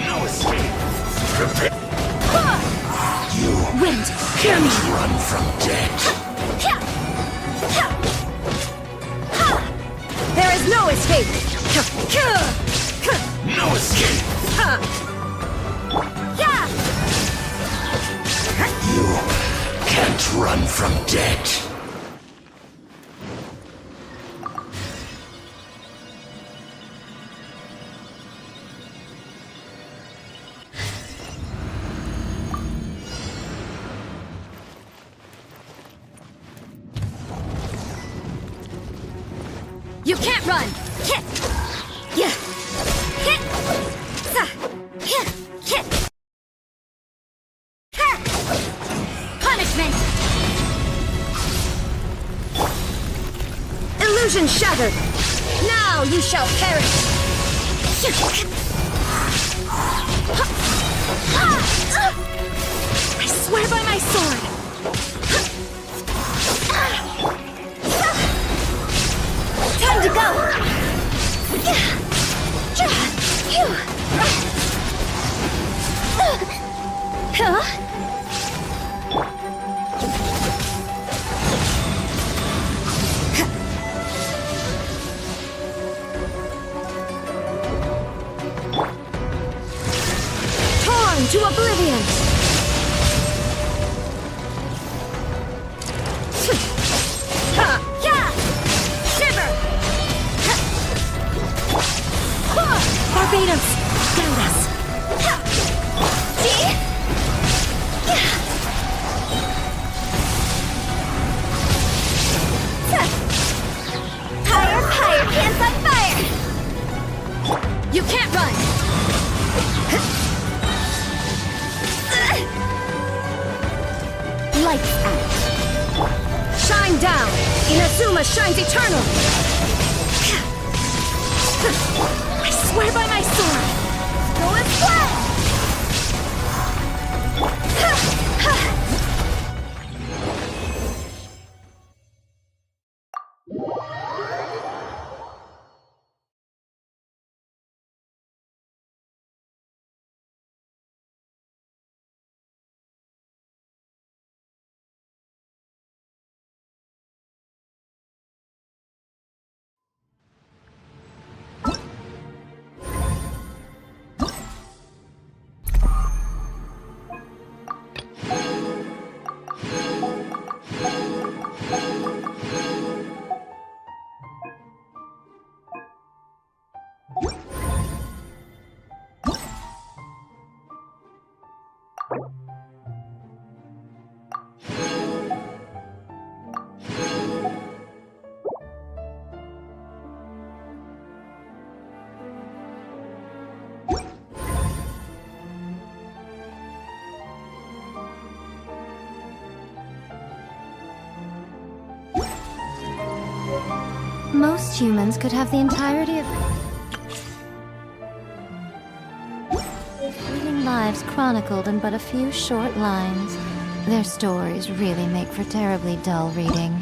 no escape! Prepare! You Wind, hear me! run from death! There is no escape! No escape! You can't run from death! You can't run! Hit! Yeah! Hit! Hit! Hit! Punishment! Illusion shattered! Now you shall perish! I swear by my sword! Time to go! Torn to oblivion! Shiver! Barbados, guide us! See? Fire, pants on fire! You can't run! Lights out! Shine down! Inazuma shines eternal! I swear by my sword! Go and fly! humans could have the entirety of their fleeting lives chronicled in but a few short lines. Their stories really make for terribly dull reading.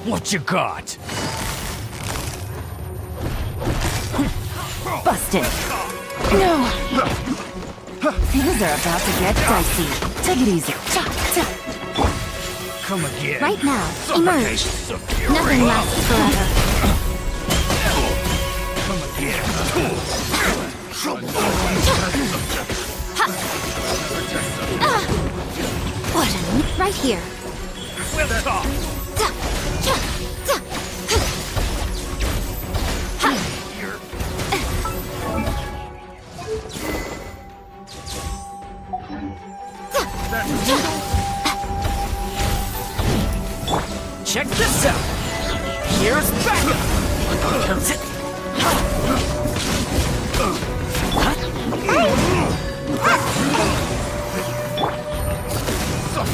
What you got? Busted. No. Things are about to get dicey. Take it easy. Come again. Right now, emerge. Nothing lasts forever. Come again. What? Right here. We'll talk. Check this out. Here's backup.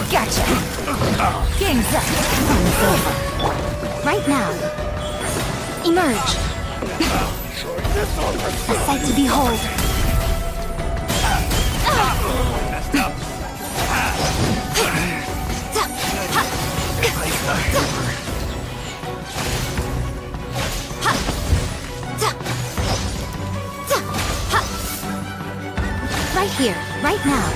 Gotcha. Game's up. It's over. Right now. Emerge. A sight to behold. Right here, right now.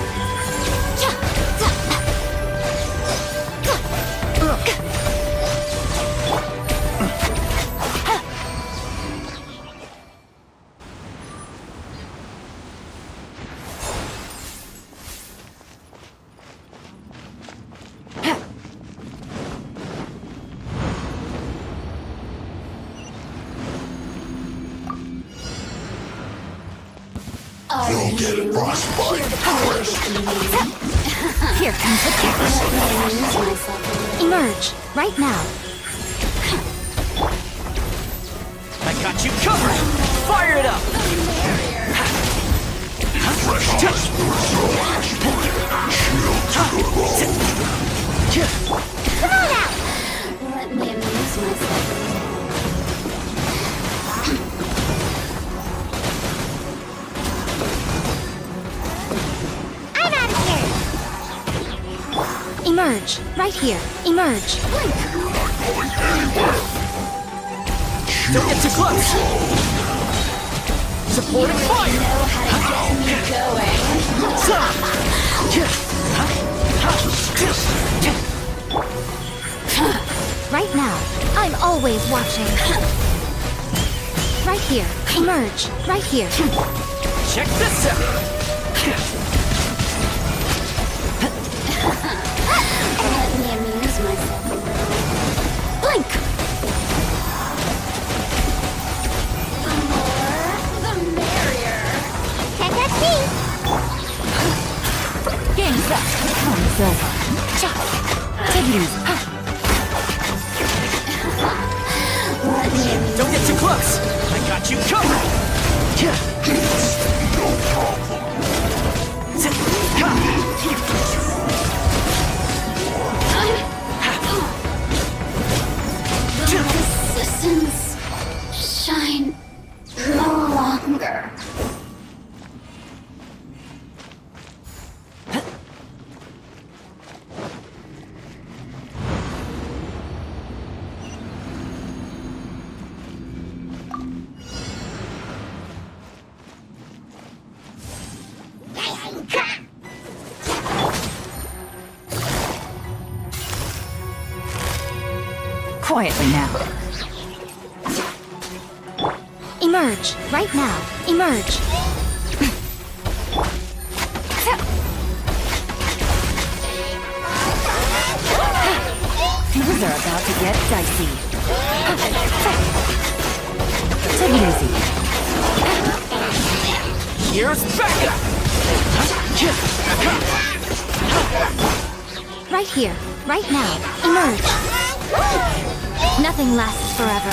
Don't get it frostbite. Here comes the catch. Emerge, right now. I got you covered. Fire it up. Come on out! Let me amuse myself. Emerge, right here. Emerge. Don't get too close. Supporting fire. right now. I'm always watching. Right here. Emerge. Right here. Check this out! Let me amuse myself. Blink! The more, the merrier. Can't catch me! Game set. Time's over. Take it easy. Let me amuse Don't get too close! I got you covered! Resistance shine no longer. Quietly now. Emerge. Right now. Emerge. Things are about to get dicey. Take it easy. Here's backup! Right here. Right now. Emerge. Nothing lasts forever.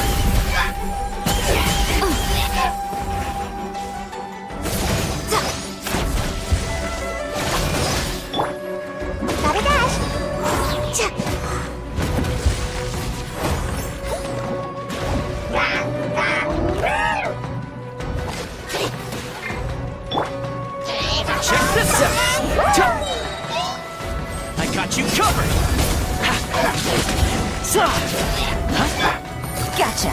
Gotta dash. Check this out! I got you covered! Gotcha.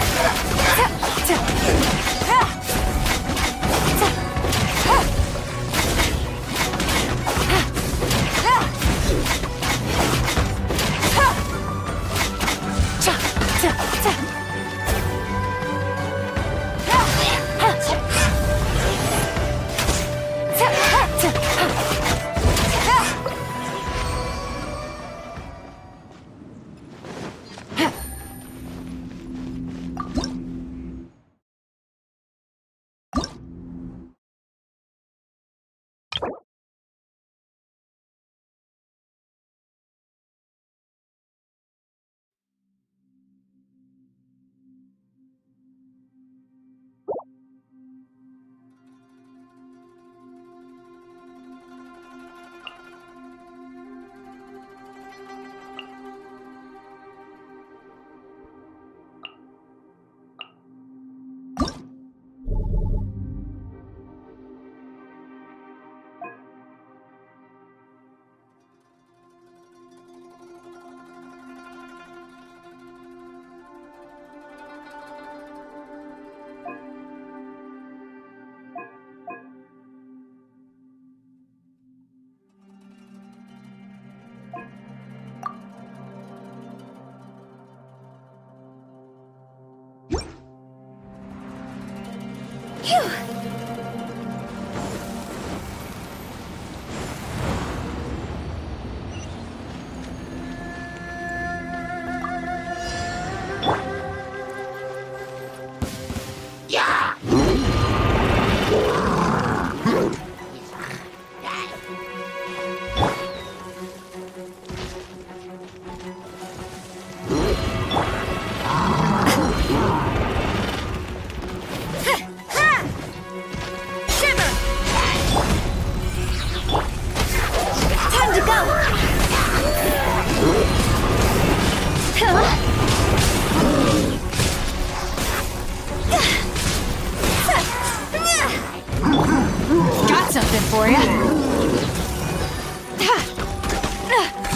Got something for you.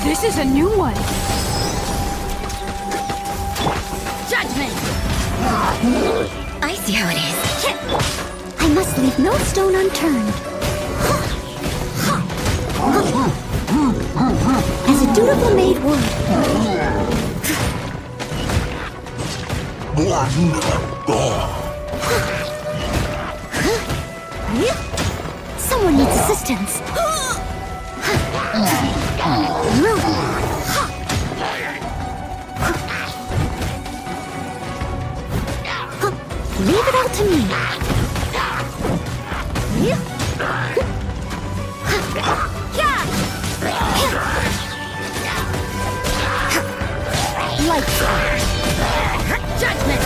This is a new one. Judgment. I see how it is. I must leave no stone unturned. As a dutiful maid would. Someone needs assistance. Leave it all to me. Lights out. Judgment.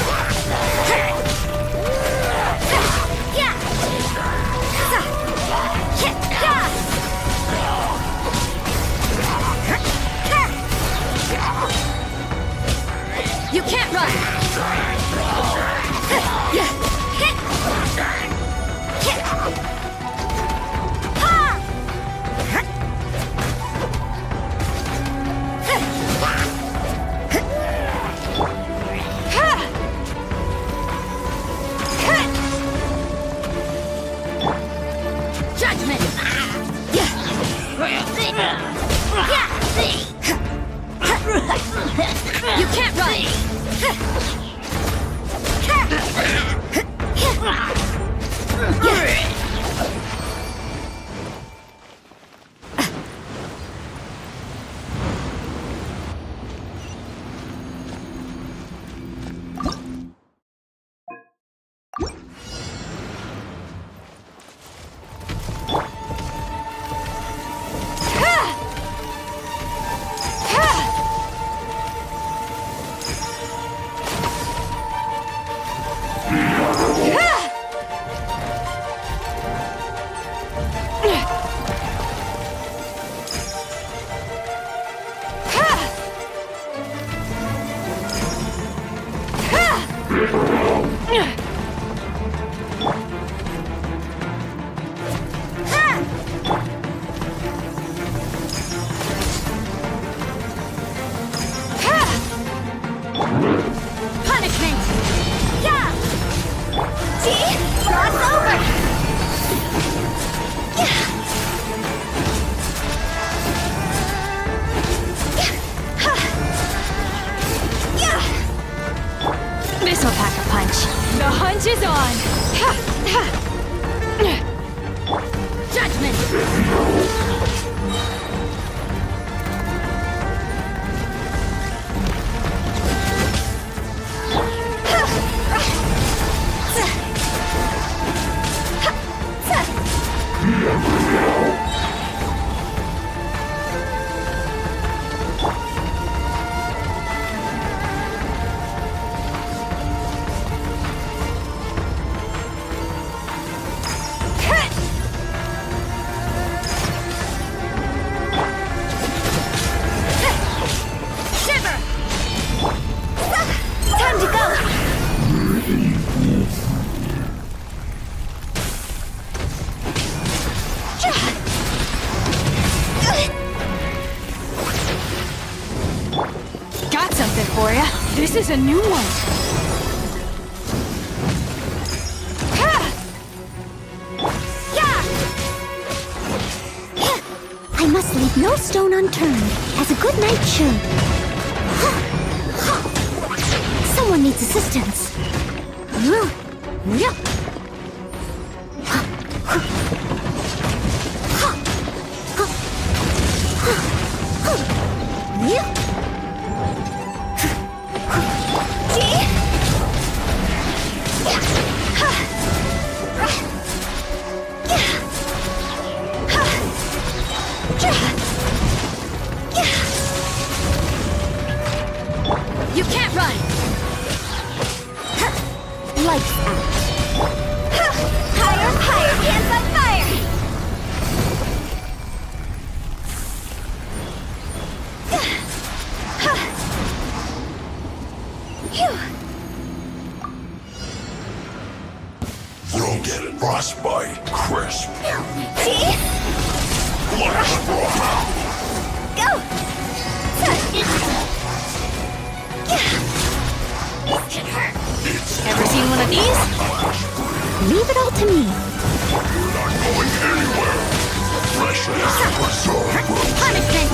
You can't run! Judgment. You can't run! Punishment! Yeah! See? Cross over! This'll pack a punch. The hunt is on! Judgment. Time to go! Got something for ya. This is a new one. I must leave no stone unturned, as a good knight should. Someone needs assistance. You can't run! Lights out. Higher, higher, hands on fire! You'll get frostbite crisp. See? Go! Ever seen one of these? Leave it all to me. You're not going anywhere. Freshness preserved. Punishment!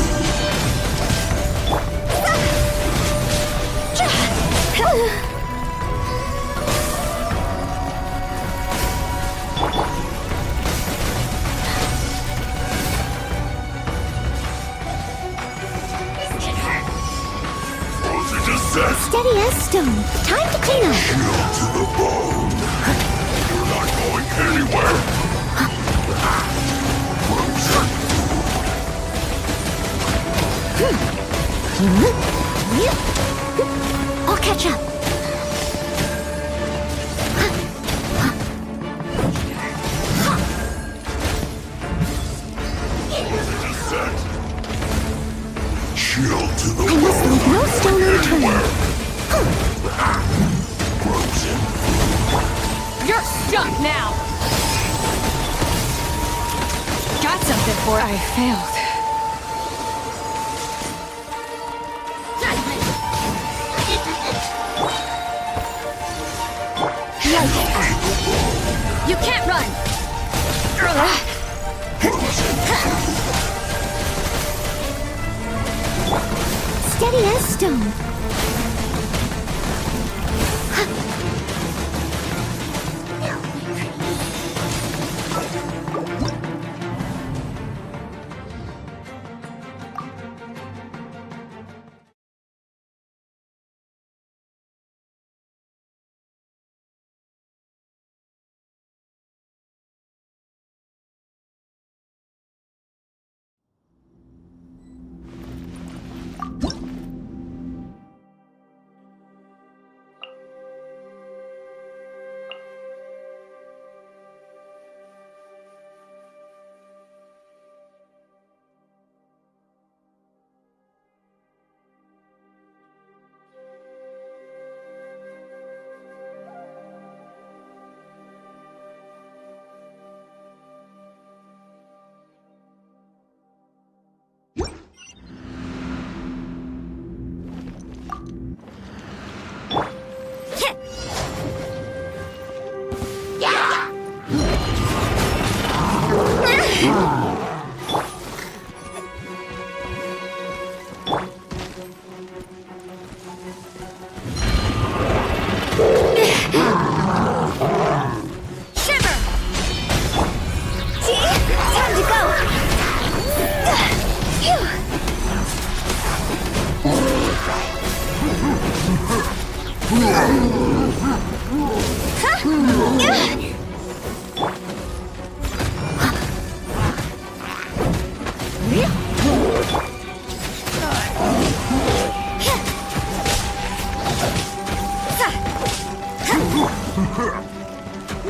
Steady as stone. Time to clean up. Chill to the bone. We're not going anywhere. I'll catch up. Chill to the I must leave no stone unturned. frozen. You're stuck now! Got something for it. I failed. You can't run! Steady as stone.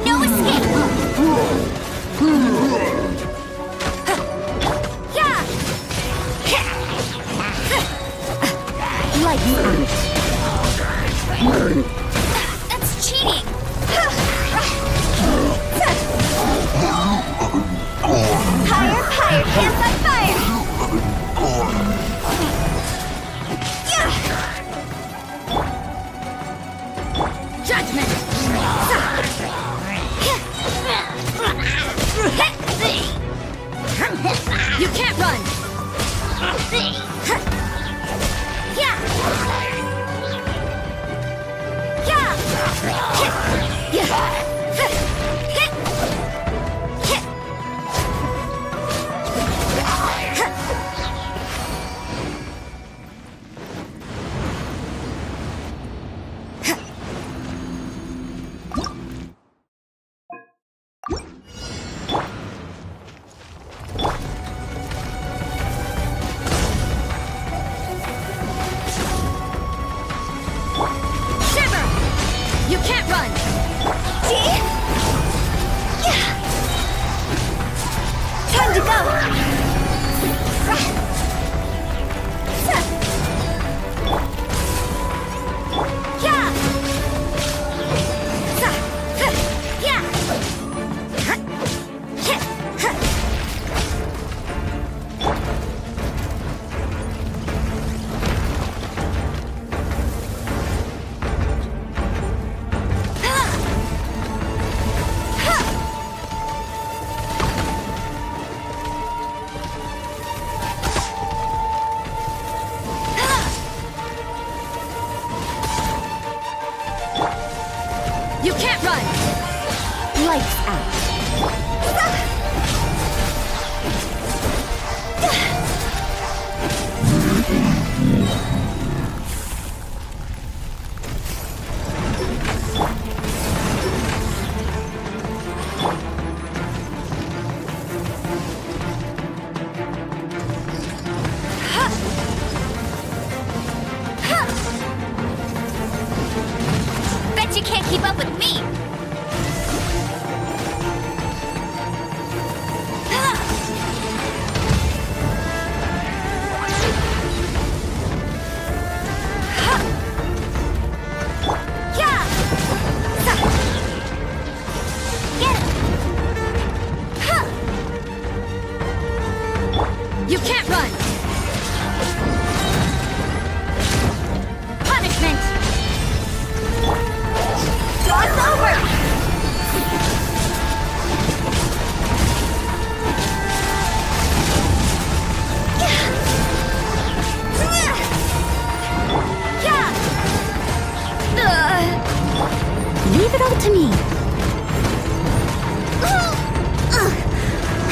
No escape! Lights out. That's cheating! Higher, higher, hands on fire! Judgment! You can't run! You can't run! Time to go! You can't run! Lights out.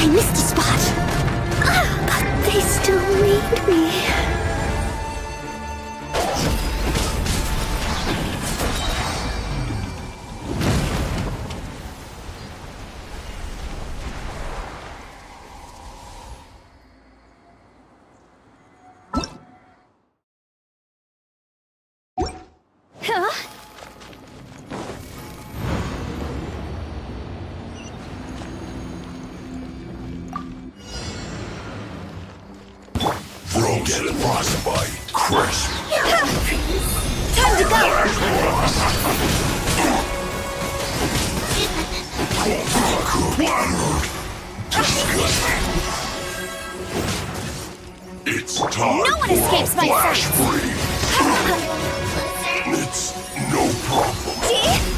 I missed a spot. But they still need me. Get frostbite, crisp. Time to go! It's time. No one escapes my flash sight. freeze. It's no problem. See?